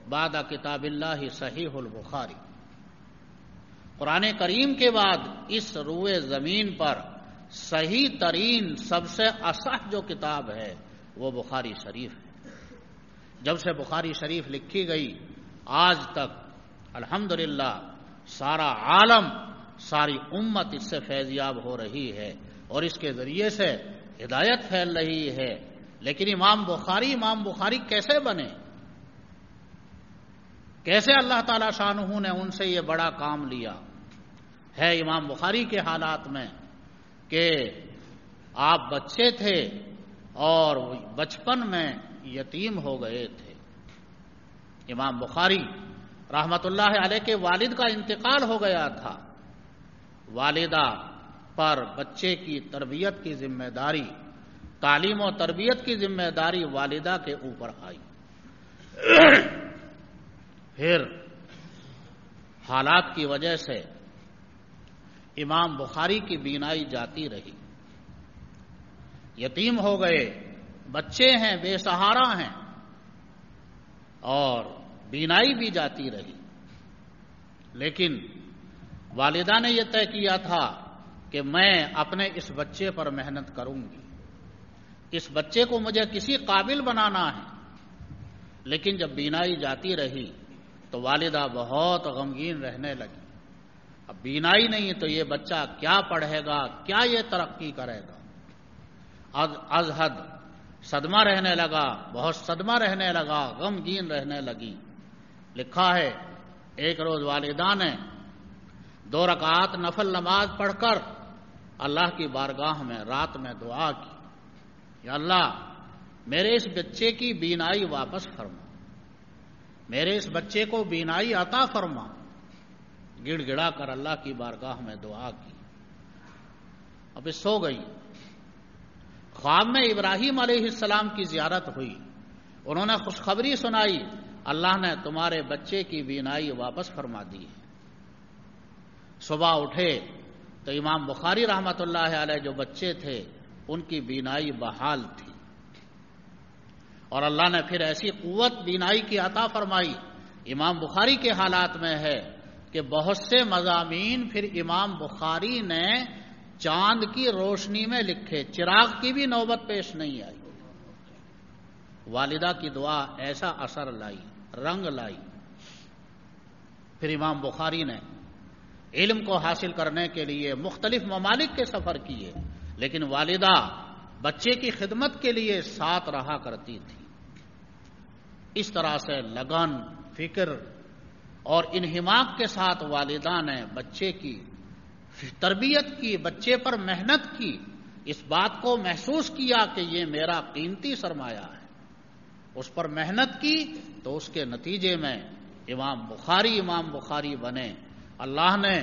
بعد کتاب اللہ صحیح البخاری۔ قرآن کریم کے بعد اس روئے زمین پر صحیح ترین، سب سے اصح جو کتاب ہے وہ بخاری شریف ہے۔ جب سے بخاری شریف لکھی گئی آج تک الحمدللہ سارا عالم، ساری امت اس سے فیضیاب ہو رہی ہے، اور اس کے ذریعے سے ہدایت پھیل رہی ہے۔ لیکن امام بخاری کیسے بنے؟ کیسے اللہ تعالی شانہ نے ان سے یہ بڑا کام لیا؟ ہے امام بخاری کے حالات میں کہ آپ بچے تھے اور بچپن میں یتیم ہو گئے تھے۔ امام بخاری رحمت اللہ علیہ کے والد کا انتقال ہو گیا تھا، والدہ پر بچے کی تربیت کی ذمہ داری، تعلیم و تربیت کی ذمہ داری والدہ کے اوپر آئی۔ پھر حالات کی وجہ سے امام بخاری کی بینائی جاتی رہی، یتیم ہو گئے، بچے ہیں، بے سہارا ہیں، اور بینائی بھی جاتی رہی۔ لیکن والدہ نے یہ طے کیا تھا کہ میں اپنے اس بچے پر محنت کروں گی، اس بچے کو مجھے کسی قابل بنانا ہے۔ لیکن جب بینائی جاتی رہی تو والدہ بہت غمگین رہنے لگی۔ اب بینائی نہیں تو یہ بچہ کیا پڑھے گا، کیا یہ ترقی کرے گا؟ از حد صدمہ رہنے لگا، بہت صدمہ رہنے لگا، غمگین رہنے لگی۔ لکھا ہے ایک روز والدہ نے 2 رکعات نفل نماز پڑھ کر اللہ کی بارگاہ میں رات میں دعا کی، یا اللہ میرے اس بچے کی بینائی واپس فرما، میرے اس بچے کو بینائی عطا فرما۔ گڑ گڑا کر اللہ کی بارگاہ میں دعا کی، اب سو گئی۔ خواب میں ابراہیم علیہ السلام کی زیارت ہوئی، انہوں نے خوشخبری سنائی، اللہ نے تمہارے بچے کی بینائی واپس فرما دی ہے۔ صبح اٹھے تو امام بخاری رحمت اللہ علیہ جو بچے تھے ان کی بینائی بحال تھی، اور اللہ نے پھر ایسی قوت بینائی کی عطا فرمائی۔ امام بخاری کے حالات میں ہے کہ بہت سے مضامین پھر امام بخاری نے چاند کی روشنی میں لکھے، چراغ کی بھی نوبت پیش نہیں آئی۔ والدہ کی دعا ایسا اثر لائی، رنگ لائی۔ پھر امام بخاری نے علم کو حاصل کرنے کے لیے مختلف ممالک کے سفر کیے، لیکن والدہ بچے کی خدمت کے لیے ساتھ رہا کرتی تھی۔ اس طرح سے لگن، فکر اور انہماک کے ساتھ والدہ نے بچے کی تربیت کی، بچے پر محنت کی، اس بات کو محسوس کیا کہ یہ میرا قیمتی سرمایہ ہے۔ اس پر محنت کی تو اس کے نتیجے میں امام بخاری بنے. اللہ نے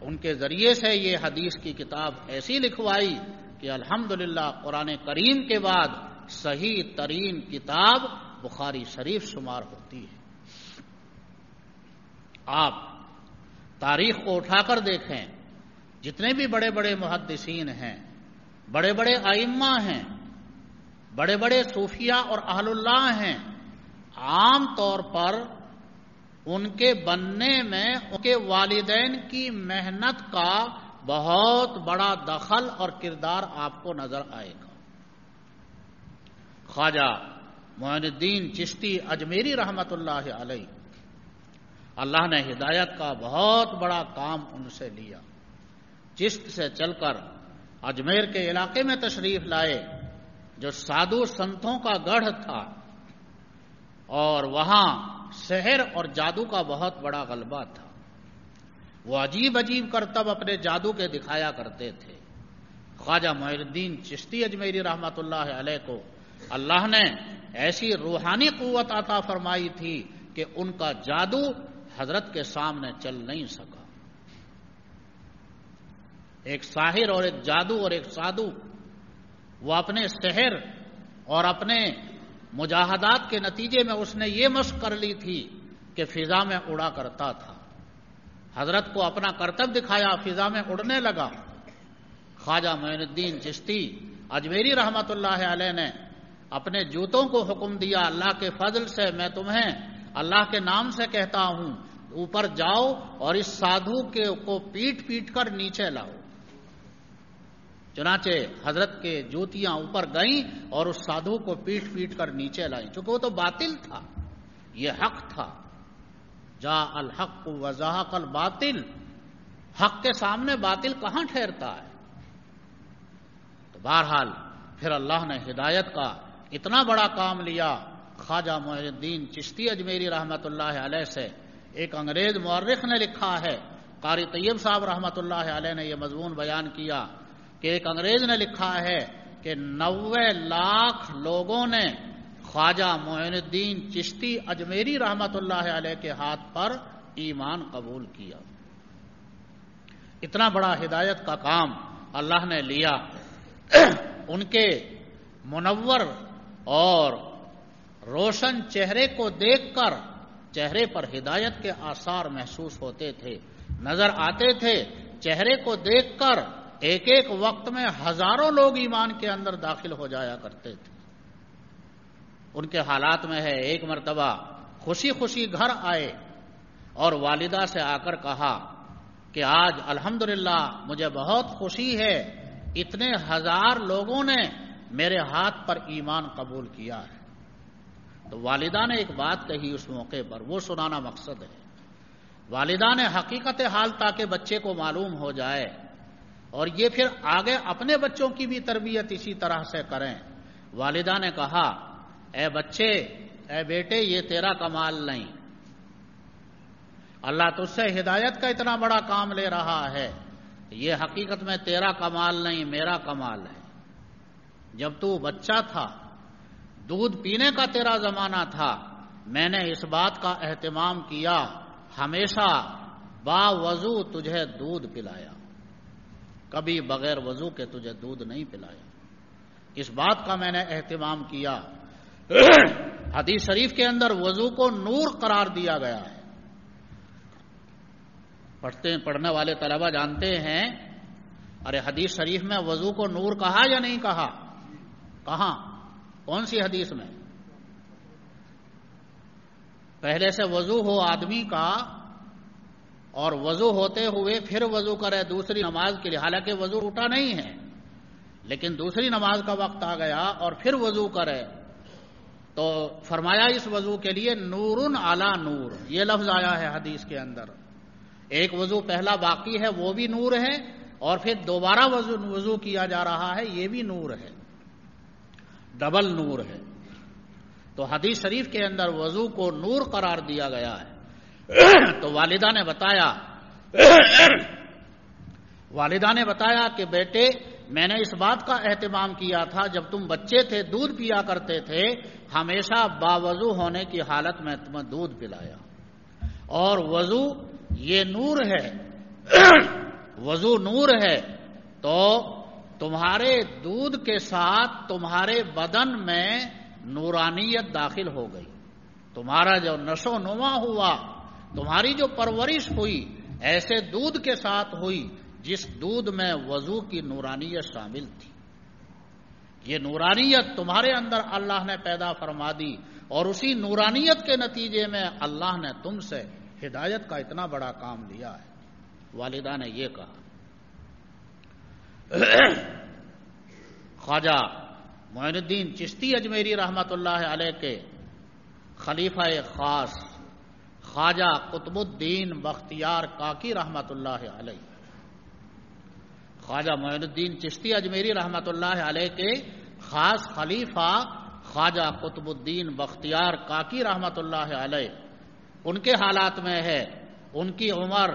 ان کے ذریعے سے یہ حدیث کی کتاب ایسی لکھوائی کہ الحمدللہ قرآن کریم کے بعد صحیح ترین کتاب بخاری شریف شمار ہوتی ہے. آپ تاریخ کو اٹھا کر دیکھیں، جتنے بھی بڑے بڑے محدثین ہیں، بڑے بڑے ائمہ ہیں، بڑے بڑے صوفیاء اور اہل اللہ ہیں، عام طور پر ان کے بننے میں ان کے والدین کی محنت کا بہت بڑا دخل اور کردار آپ کو نظر آئے گا. خواجہ معین الدین چشتی اجمیری رحمت اللہ علیہ، اللہ نے ہدایت کا بہت بڑا کام ان سے لیا. چشت سے چل کر اجمیر کے علاقے میں تشریف لائے جو سادھو سنتوں کا گڑھ تھا، اور وہاں سحر اور جادو کا بہت بڑا غلبہ تھا. وہ عجیب عجیب کرتب اپنے جادو کے دکھایا کرتے تھے. خواجہ معین الدین چشتی اجمیری رحمت اللہ علیہ کو اللہ نے ایسی روحانی قوت عطا فرمائی تھی کہ ان کا جادو حضرت کے سامنے چل نہیں سکا. ایک ساحر اور ایک جادو اور ایک سادھو، وہ اپنے سحر اور اپنے مجاہدات کے نتیجے میں اس نے یہ مشق کر لی تھی کہ فضا میں اڑا کرتا تھا. حضرت کو اپنا کرتب دکھایا، فضا میں اڑنے لگا. خواجہ معین الدین چشتی اجمیری رحمت اللہ علیہ نے اپنے جوتوں کو حکم دیا، اللہ کے فضل سے میں تمہیں اللہ کے نام سے کہتا ہوں، اوپر جاؤ اور اس سادھو کو پیٹ پیٹ کر نیچے لاؤ. چنانچہ حضرت کے جوتیاں اوپر گئیں اور اس سادھو کو پیٹ پیٹ کر نیچے لائیں، چونکہ وہ تو باطل تھا، یہ حق تھا. جاء الحق وزهق الباطل، حق کے سامنے باطل کہاں ٹھہرتا ہے. تو بہرحال پھر اللہ نے ہدایت کا اتنا بڑا کام لیا. خواجہ معین الدین چشتی اجمیری رحمت اللہ علیہ سے ایک انگریز مورخ نے لکھا ہے، قاری طیب صاحب رحمت اللہ علیہ نے یہ مضمون بیان کیا کہ ایک انگریز نے لکھا ہے کہ 90 لاکھ لوگوں نے خواجہ معین الدین چشتی اجمیری رحمت اللہ علیہ کے ہاتھ پر ایمان قبول کیا. اتنا بڑا ہدایت کا کام اللہ نے لیا. ان کے منور اور روشن چہرے کو دیکھ کر چہرے پر ہدایت کے آثار محسوس ہوتے تھے، نظر آتے تھے. چہرے کو دیکھ کر ایک ایک وقت میں ہزاروں لوگ ایمان کے اندر داخل ہو جایا کرتے تھے. ان کے حالات میں ہے، ایک مرتبہ خوشی خوشی گھر آئے اور والدہ سے آ کر کہا کہ آج الحمدللہ مجھے بہت خوشی ہے، اتنے ہزار لوگوں نے میرے ہاتھ پر ایمان قبول کیا ہے. تو والدہ نے ایک بات کہی اس موقع پر، وہ سنانا مقصد ہے. والدہ نے حقیقت حال تاکہ بچے کو معلوم ہو جائے اور یہ پھر آگے اپنے بچوں کی بھی تربیت اسی طرح سے کریں. والدہ نے کہا، اے بچے، اے بیٹے، یہ تیرا کمال نہیں، اللہ تجھ سے ہدایت کا اتنا بڑا کام لے رہا ہے، یہ حقیقت میں تیرا کمال نہیں، میرا کمال ہے. جب تو بچہ تھا، دودھ پینے کا تیرا زمانہ تھا، میں نے اس بات کا اہتمام کیا، ہمیشہ با وضو تجھے دودھ پلایا، کبھی بغیر وضو کے تجھے دودھ نہیں پلایا. اس بات کا میں نے اہتمام کیا. حدیث شریف کے اندر وضو کو نور قرار دیا گیا ہے. پڑھنے والے طلبہ جانتے ہیں، ارے حدیث شریف میں وضو کو نور کہا یا نہیں کہا؟ کہاں؟ کون سی حدیث میں؟ پہلے سے وضو ہو آدمی کا اور وضو ہوتے ہوئے پھر وضو کرے دوسری نماز کے لیے، حالانکہ وضو ٹوٹا نہیں ہے لیکن دوسری نماز کا وقت آ گیا اور پھر وضو کرے، تو فرمایا اس وضو کے لیے نورن علی نور، یہ لفظ آیا ہے حدیث کے اندر. ایک وضو پہلا باقی ہے وہ بھی نور ہے، اور پھر دوبارہ وضو کیا جا رہا ہے یہ بھی نور ہے، ڈبل نور ہے. تو حدیث شریف کے اندر وضو کو نور قرار دیا گیا ہے. تو والدہ نے بتایا کہ بیٹے میں نے اس بات کا اہتمام کیا تھا جب تم بچے تھے دودھ پیا کرتے تھے، ہمیشہ باوضو ہونے کی حالت میں تمہیں دودھ پلایا، اور وضو یہ نور ہے وضو نور ہے، تو تمہارے دودھ کے ساتھ تمہارے بدن میں نورانیت داخل ہو گئی، تمہارا جو نشو نما ہوا، تمہاری جو پرورش ہوئی ایسے دودھ کے ساتھ ہوئی جس دودھ میں وضو کی نورانیت شامل تھی۔ یہ نورانیت تمہارے اندر اللہ نے پیدا فرما دی، اور اسی نورانیت کے نتیجے میں اللہ نے تم سے ہدایت کا اتنا بڑا کام لیا ہے۔ والدہ نے یہ کہا۔ خواجہ معین الدین چشتی اجمیری رحمۃ اللہ علیہ کے خلیفہ خاص خواجہ قطب الدین بختیار کاکی رحمۃ اللہ علیہ، خواجہ معین الدین چشتی اجمیری رحمۃ اللہ علیہ کے خاص خلیفہ خواجہ قطب الدین بختیار کاکی رحمۃ اللہ علیہ، ان کے حالات میں ہے، ان کی عمر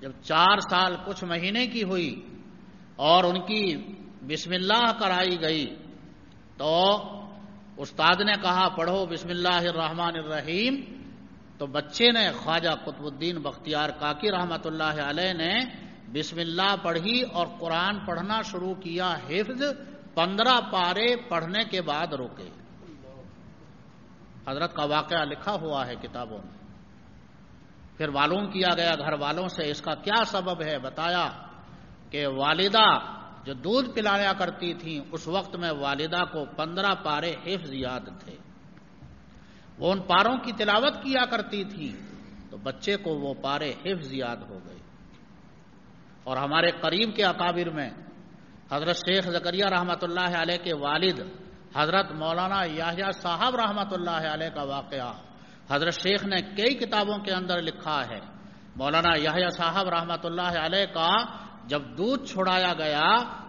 جب 4 سال کچھ مہینے کی ہوئی اور ان کی بسم اللہ کرائی گئی تو استاد نے کہا پڑھو بسم اللہ الرحمن الرحیم، تو بچے نے خواجہ قطب الدین بختیار کاکی رحمۃ اللہ علیہ نے بسم اللہ پڑھی اور قرآن پڑھنا شروع کیا، حفظ 15 پارے پڑھنے کے بعد رکے۔ حضرت کا واقعہ لکھا ہوا ہے کتابوں میں۔ پھر معلوم کیا گیا گھر والوں سے اس کا کیا سبب ہے، بتایا کہ والدہ جو دودھ پلایا کرتی تھیں اس وقت میں والدہ کو 15 پارے حفظ یاد تھے، وہ ان پاروں کی تلاوت کیا کرتی تھی تو بچے کو وہ پارے حفظ یاد ہو گئے۔ اور ہمارے قریب کے اکابر میں حضرت شیخ زکریا رحمۃ اللہ علیہ کے والد حضرت مولانا یحییٰ صاحب رحمۃ اللہ علیہ کا واقعہ حضرت شیخ نے کئی کتابوں کے اندر لکھا ہے۔ مولانا یحییٰ صاحب رحمۃ اللہ علیہ کا جب دودھ چھڑایا گیا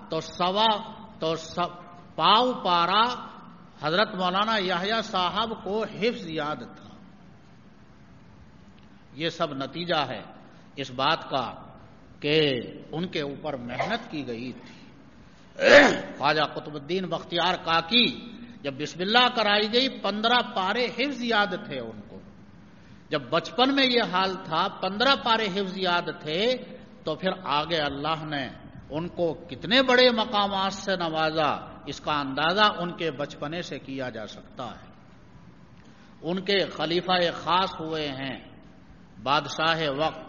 تو پاؤ پارا حضرت مولانا یحییٰ صاحب کو حفظ یاد تھا۔ یہ سب نتیجہ ہے اس بات کا کہ ان کے اوپر محنت کی گئی تھی۔ خواجہ قطب الدین بختیار کاکی جب بسم اللہ کرائی گئی 15 پارے حفظ یاد تھے ان کو، جب بچپن میں یہ حال تھا 15 پارے حفظ یاد تھے، تو پھر آگے اللہ نے ان کو کتنے بڑے مقامات سے نوازا، اس کا اندازہ ان کے بچپنے سے کیا جا سکتا ہے۔ ان کے خلیفہ خاص ہوئے ہیں بادشاہ وقت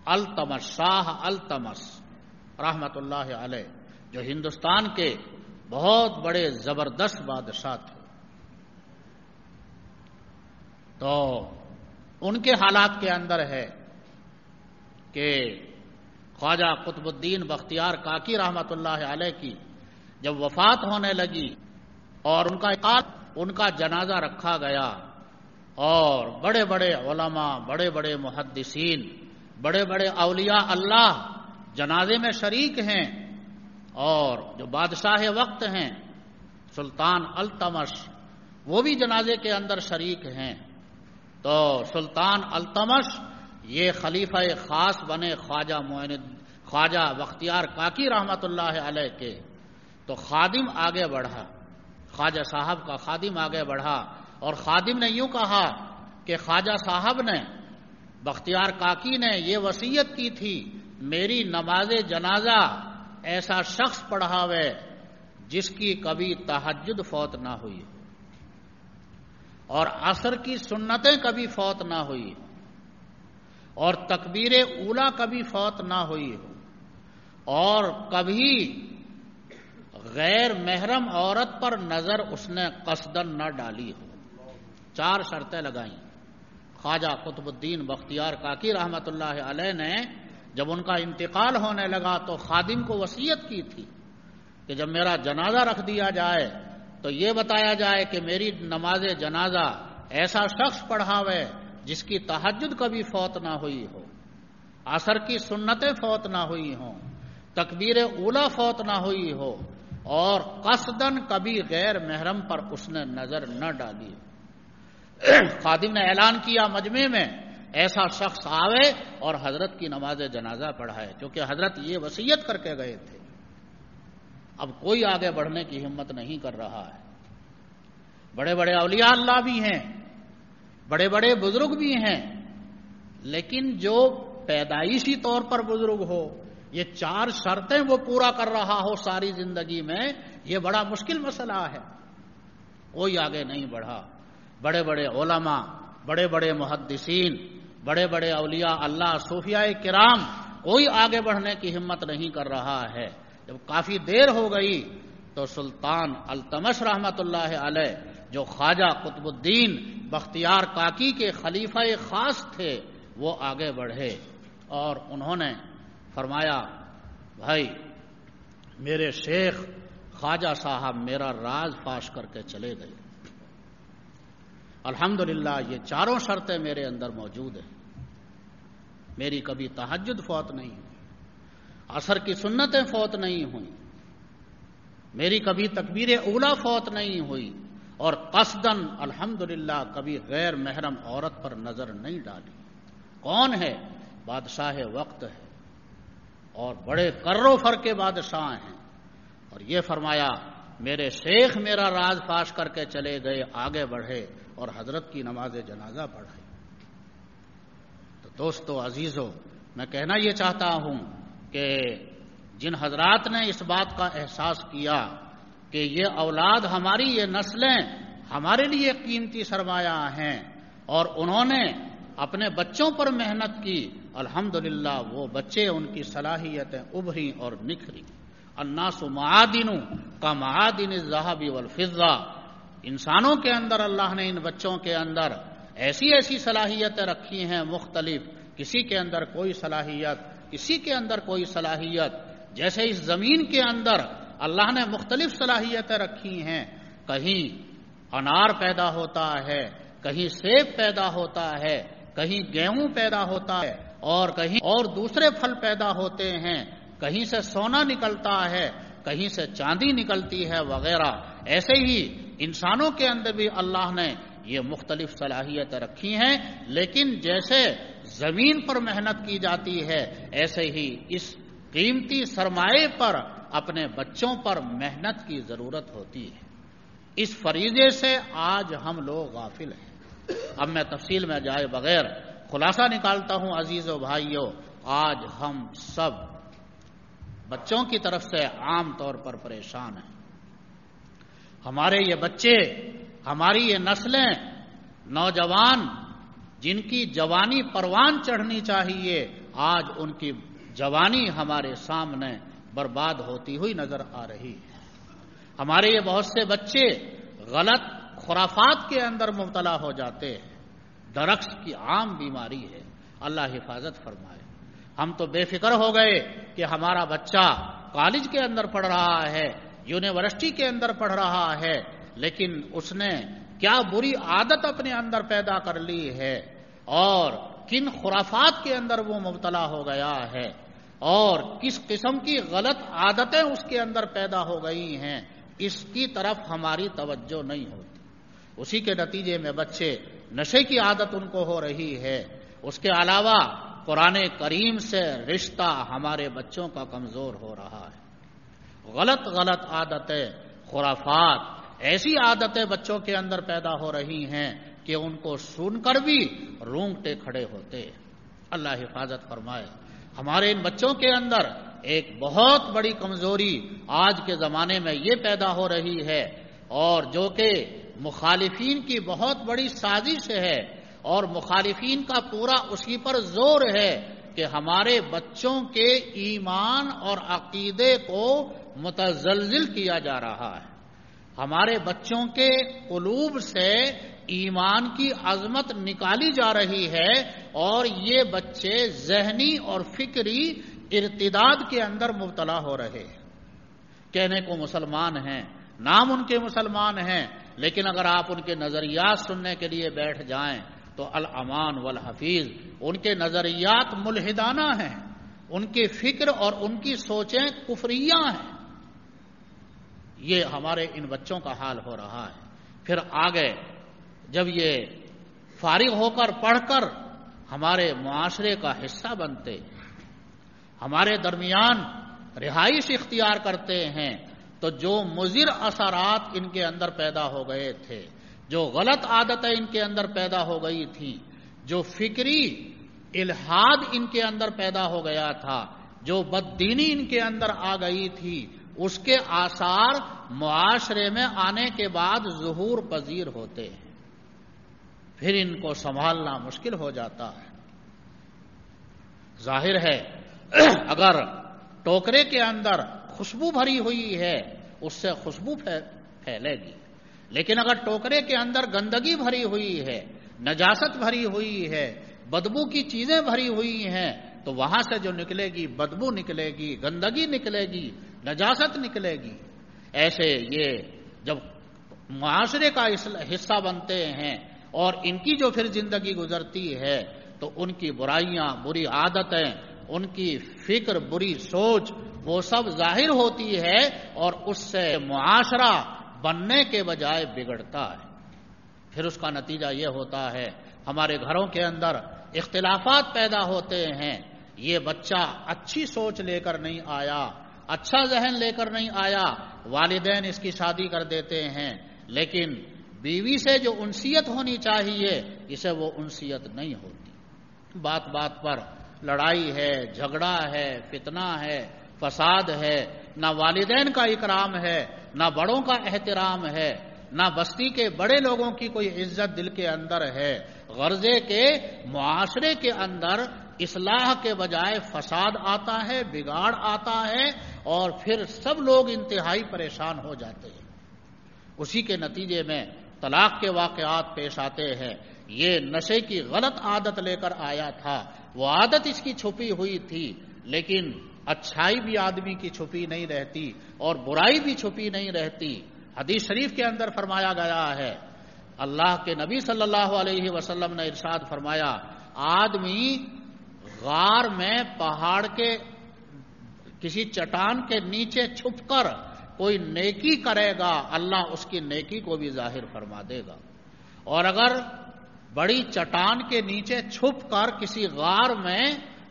التمش، شاہ التمش رحمت اللہ علیہ، جو ہندوستان کے بہت بڑے زبردست بادشاہ تھے۔ تو ان کے حالات کے اندر ہے کہ خواجہ قطب الدین بختیار کاکی رحمت اللہ علیہ کی جب وفات ہونے لگی اور ان کا جنازہ رکھا گیا، اور بڑے بڑے علماء، بڑے بڑے محدثین، بڑے بڑے اولیاء اللہ جنازے میں شریک ہیں، اور جو بادشاہ وقت ہیں سلطان التمش وہ بھی جنازے کے اندر شریک ہیں، تو سلطان التمش یہ خلیفہ خاص بنے خواجہ بختیار کاکی رحمت اللہ علیہ کے، تو خادم آگے بڑھا، خواجہ صاحب کا خادم آگے بڑھا، اور خادم نے یوں کہا کہ خواجہ صاحب نے، بختیار کاکی نے یہ وصیت کی تھی میری نماز جنازہ ایسا شخص پڑھاوے جس کی کبھی تہجد فوت نہ ہوئی ہو، اور عصر کی سنتیں کبھی فوت نہ ہوئی ہو، اور تکبیر اولیٰ کبھی فوت نہ ہوئی ہو، اور کبھی غیر محرم عورت پر نظر اس نے قصدن نہ ڈالی ہو۔ 4 شرطیں لگائیں۔ خواجہ قطب الدین بختیار کاکی رحمت اللہ علیہ نے جب ان کا انتقال ہونے لگا تو خادم کو وصیت کی تھی کہ جب میرا جنازہ رکھ دیا جائے تو یہ بتایا جائے کہ میری نماز جنازہ ایسا شخص پڑھاوے جس کی تہجد کبھی فوت نہ ہوئی ہو، عصر کی سنتیں فوت نہ ہوئی ہوں، تکبیر اولیٰ فوت نہ ہوئی ہو، اور قصدن کبھی غیر محرم پر اس نے نظر نہ ڈالی ہو۔ خادم نے اعلان کیا مجمع میں ایسا شخص آوے اور حضرت کی نماز جنازہ پڑھائے، کیونکہ حضرت یہ وصیت کر کے گئے تھے۔ اب کوئی آگے بڑھنے کی ہمت نہیں کر رہا ہے۔ بڑے بڑے اولیاء اللہ بھی ہیں، بڑے بڑے بزرگ بھی ہیں، لیکن جو پیدائشی طور پر بزرگ ہو، یہ 4 شرطیں وہ پورا کر رہا ہو ساری زندگی میں، یہ بڑا مشکل مسئلہ ہے۔ کوئی آگے نہیں بڑھا۔ بڑے بڑے علماء، بڑے بڑے محدثین، بڑے بڑے اولیاء اللہ، صوفیاء کرام، کوئی آگے بڑھنے کی ہمت نہیں کر رہا ہے۔ جب کافی دیر ہو گئی تو سلطان التمش رحمۃ اللہ علیہ، جو خواجہ قطب الدین بختیار کاکی کے خلیفہ خاص تھے، وہ آگے بڑھے اور انہوں نے فرمایا، بھائی میرے شیخ خواجہ صاحب میرا راز فاش کر کے چلے گئے، الحمدللہ یہ 4 شرطیں میرے اندر موجود ہیں۔ میری کبھی تہجد فوت نہیں ہوئی، عصر کی سنتیں فوت نہیں ہوئیں، میری کبھی تکبیر اولیٰ فوت نہیں ہوئی، اور قصداً الحمدللہ کبھی غیر محرم عورت پر نظر نہیں ڈالی۔ کون ہے؟ بادشاہ وقت ہے، اور بڑے کر و فر کے بادشاہ ہیں۔ اور یہ فرمایا میرے شیخ میرا راز فاش کر کے چلے گئے، آگے بڑھے اور حضرت کی نماز جنازہ پڑھائی۔ تو دوستو عزیزو، میں کہنا یہ چاہتا ہوں کہ جن حضرات نے اس بات کا احساس کیا کہ یہ اولاد ہماری، یہ نسلیں ہمارے لیے قیمتی سرمایہ ہیں، اور انہوں نے اپنے بچوں پر محنت کی، الحمدللہ وہ بچے، ان کی صلاحیتیں ابھری اور نکھری۔ الناس معادن کا معادن الذهب والفضہ، انسانوں کے اندر اللہ نے ان بچوں کے اندر ایسی ایسی صلاحیتیں رکھی ہیں مختلف، کسی کے اندر کوئی صلاحیت، کسی کے اندر کوئی صلاحیت، جیسے اس زمین کے اندر اللہ نے مختلف صلاحیتیں رکھی ہیں، کہیں انار پیدا ہوتا ہے، کہیں سیب پیدا ہوتا ہے، کہیں گیہوں پیدا ہوتا ہے، اور کہیں اور دوسرے پھل پیدا ہوتے ہیں، کہیں سے سونا نکلتا ہے، کہیں سے چاندی نکلتی ہے وغیرہ۔ ایسے ہی انسانوں کے اندر بھی اللہ نے یہ مختلف صلاحیتیں رکھی ہیں، لیکن جیسے زمین پر محنت کی جاتی ہے، ایسے ہی اس قیمتی سرمایے پر، اپنے بچوں پر محنت کی ضرورت ہوتی ہے۔ اس فریضے سے آج ہم لوگ غافل ہیں۔ اب میں تفصیل میں جائے بغیر خلاصہ نکالتا ہوں عزیزو بھائیو، آج ہم سب بچوں کی طرف سے عام طور پر پریشان ہیں۔ ہمارے یہ بچے، ہماری یہ نسلیں، نوجوان جن کی جوانی پروان چڑھنی چاہیے، آج ان کی جوانی ہمارے سامنے برباد ہوتی ہوئی نظر آ رہی ہے۔ ہمارے یہ بہت سے بچے غلط خرافات کے اندر مبتلا ہو جاتے ہیں، ڈرگس کی عام بیماری ہے، اللہ حفاظت فرمائے۔ ہم تو بے فکر ہو گئے کہ ہمارا بچہ کالج کے اندر پڑھ رہا ہے، یونیورسٹی کے اندر پڑھ رہا ہے، لیکن اس نے کیا بری عادت اپنے اندر پیدا کر لی ہے، اور کن خرافات کے اندر وہ مبتلا ہو گیا ہے، اور کس قسم کی غلط عادتیں اس کے اندر پیدا ہو گئی ہیں، اس کی طرف ہماری توجہ نہیں ہوتی۔ اسی کے نتیجے میں بچے نشے کی عادت ان کو ہو رہی ہے۔ اس کے علاوہ قرآن کریم سے رشتہ ہمارے بچوں کا کمزور ہو رہا ہے۔ غلط غلط عادتیں، خرافات، ایسی عادتیں بچوں کے اندر پیدا ہو رہی ہیں کہ ان کو سن کر بھی رونگٹے کھڑے ہوتے ہیں۔ اللہ حفاظت فرمائے۔ ہمارے ان بچوں کے اندر ایک بہت بڑی کمزوری آج کے زمانے میں یہ پیدا ہو رہی ہے، اور جو کہ مخالفین کی بہت بڑی سازش ہے، اور مخالفین کا پورا اسی پر زور ہے کہ ہمارے بچوں کے ایمان اور عقیدے کو متزلزل کیا جا رہا ہے۔ ہمارے بچوں کے قلوب سے ایمان کی عظمت نکالی جا رہی ہے، اور یہ بچے ذہنی اور فکری ارتداد کے اندر مبتلا ہو رہے ہیں۔ کہنے کو مسلمان ہیں، نام ان کے مسلمان ہیں، لیکن اگر آپ ان کے نظریات سننے کے لیے بیٹھ جائیں تو الامان والحفیظ، ان کے نظریات ملحدانہ ہیں، ان کی فکر اور ان کی سوچیں کفریہ ہیں۔ یہ ہمارے ان بچوں کا حال ہو رہا ہے۔ پھر آگے جب یہ فارغ ہو کر پڑھ کر ہمارے معاشرے کا حصہ بنتے، ہمارے درمیان رہائش اختیار کرتے ہیں، تو جو مضر اثرات ان کے اندر پیدا ہو گئے تھے، جو غلط عادتیں ان کے اندر پیدا ہو گئی تھی، جو فکری الحاد ان کے اندر پیدا ہو گیا تھا، جو بددینی ان کے اندر آ گئی تھی، اس کے آثار معاشرے میں آنے کے بعد ظہور پذیر ہوتے ہیں، پھر ان کو سنبھالنا مشکل ہو جاتا ہے۔ ظاہر ہے اگر ٹوکرے کے اندر خوشبو بھری ہوئی ہے اس سے خوشبو پھیلے گی، لیکن اگر ٹوکرے کے اندر گندگی بھری ہوئی ہے، نجاست بھری ہوئی ہے، بدبو کی چیزیں بھری ہوئی ہیں، تو وہاں سے جو نکلے گی بدبو نکلے گی، گندگی نکلے گی، نجاست نکلے گی۔ ایسے یہ جب معاشرے کا حصہ بنتے ہیں اور ان کی جو پھر زندگی گزرتی ہے تو ان کی برائیاں، بری عادتیں، ان کی فکر، بری سوچ، وہ سب ظاہر ہوتی ہے اور اس سے معاشرہ بننے کے بجائے بگڑتا ہے۔ پھر اس کا نتیجہ یہ ہوتا ہے ہمارے گھروں کے اندر اختلافات پیدا ہوتے ہیں۔ یہ بچہ اچھی سوچ لے کر نہیں آیا، اچھا ذہن لے کر نہیں آیا، والدین اس کی شادی کر دیتے ہیں، لیکن بیوی سے جو انسیت ہونی چاہیے اسے وہ انسیت نہیں ہوتی۔ بات بات پر لڑائی ہے، جھگڑا ہے، فتنہ ہے، فساد ہے، نہ والدین کا اکرام ہے، نہ بڑوں کا احترام ہے، نہ بستی کے بڑے لوگوں کی کوئی عزت دل کے اندر ہے۔ غرضے کے معاشرے کے اندر اصلاح کے بجائے فساد آتا ہے، بگاڑ آتا ہے، اور پھر سب لوگ انتہائی پریشان ہو جاتے ہیں۔ اسی کے نتیجے میں طلاق کے واقعات پیش آتے ہیں۔ یہ نشے کی غلط عادت لے کر آیا تھا، وہ عادت اس کی چھپی ہوئی تھی، لیکن اچھائی بھی آدمی کی چھپی نہیں رہتی اور برائی بھی چھپی نہیں رہتی۔ حدیث شریف کے اندر فرمایا گیا ہے، اللہ کے نبی صلی اللہ علیہ وسلم نے ارشاد فرمایا، آدمی غار میں پہاڑ کے کسی چٹان کے نیچے چھپ کر کوئی نیکی کرے گا، اللہ اس کی نیکی کو بھی ظاہر فرما دے گا، اور اگر بڑی چٹان کے نیچے چھپ کر کسی غار میں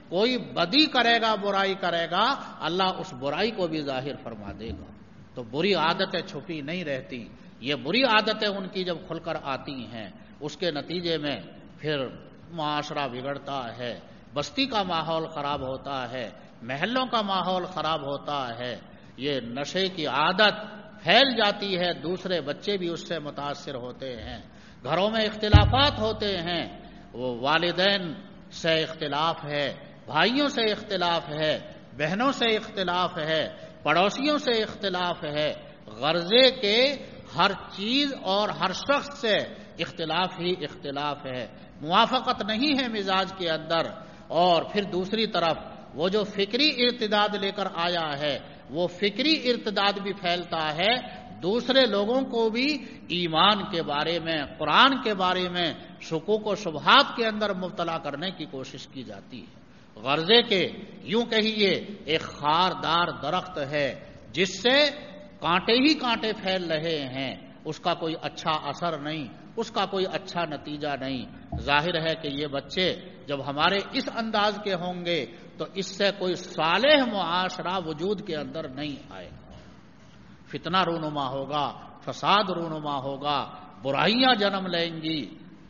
کوئی بدی کرے گا، برائی کرے گا، اللہ اس برائی کو بھی ظاہر فرما دے گا۔ تو بری عادتیں چھپی نہیں رہتی، یہ بری عادتیں ان کی جب کھل کر آتی ہیں اس کے نتیجے میں پھر معاشرہ بگڑتا ہے، بستی کا ماحول خراب ہوتا ہے، محلوں کا ماحول خراب ہوتا ہے، یہ نشے کی عادت پھیل جاتی ہے، دوسرے بچے بھی اس سے متاثر ہوتے ہیں، گھروں میں اختلافات ہوتے ہیں، وہ والدین سے اختلاف ہے، بھائیوں سے اختلاف ہے، بہنوں سے اختلاف ہے، پڑوسیوں سے اختلاف ہے، غرضے کے ہر چیز اور ہر شخص سے اختلاف ہی اختلاف ہے، موافقت نہیں ہے مزاج کے اندر، اور پھر دوسری طرف وہ جو فکری ارتداد لے کر آیا ہے وہ فکری ارتداد بھی پھیلتا ہے، دوسرے لوگوں کو بھی ایمان کے بارے میں، قرآن کے بارے میں شکوک و شبہات کے اندر مبتلا کرنے کی کوشش کی جاتی ہے۔ غرضے کے یوں کہیے ایک خاردار درخت ہے جس سے کانٹے ہی کانٹے پھیل رہے ہیں، اس کا کوئی اچھا اثر نہیں، اس کا کوئی اچھا نتیجہ نہیں۔ ظاہر ہے کہ یہ بچے جب ہمارے اس انداز کے ہوں گے تو اس سے کوئی صالح معاشرہ وجود کے اندر نہیں آئے گا، فتنہ رونما ہوگا، فساد رونما ہوگا، برائیاں جنم لیں گی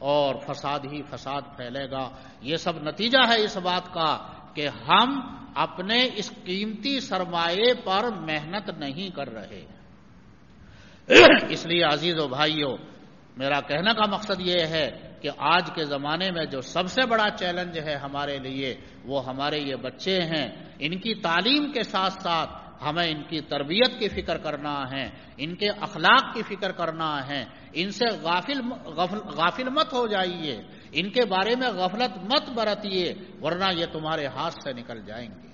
اور فساد ہی فساد پھیلے گا۔ یہ سب نتیجہ ہے اس بات کا کہ ہم اپنے اس قیمتی سرمایے پر محنت نہیں کر رہے۔ اس لیے عزیزو بھائیو، میرا کہنے کا مقصد یہ ہے کہ آج کے زمانے میں جو سب سے بڑا چیلنج ہے ہمارے لیے وہ ہمارے یہ بچے ہیں۔ ان کی تعلیم کے ساتھ ساتھ ہمیں ان کی تربیت کی فکر کرنا ہے، ان کے اخلاق کی فکر کرنا ہے، ان سے غافل مت ہو جائیے، ان کے بارے میں غفلت مت برتیے، ورنہ یہ تمہارے ہاتھ سے نکل جائیں گے۔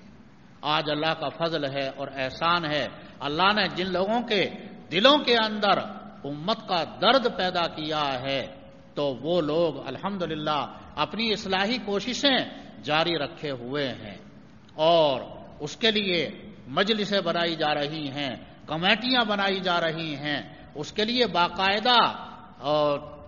آج اللہ کا فضل ہے اور احسان ہے، اللہ نے جن لوگوں کے دلوں کے اندر امت کا درد پیدا کیا ہے تو وہ لوگ الحمدللہ اپنی اصلاحی کوششیں جاری رکھے ہوئے ہیں، اور اس کے لیے مجلسیں بنائی جا رہی ہیں، کمیٹیاں بنائی جا رہی ہیں، اس کے لیے باقاعدہ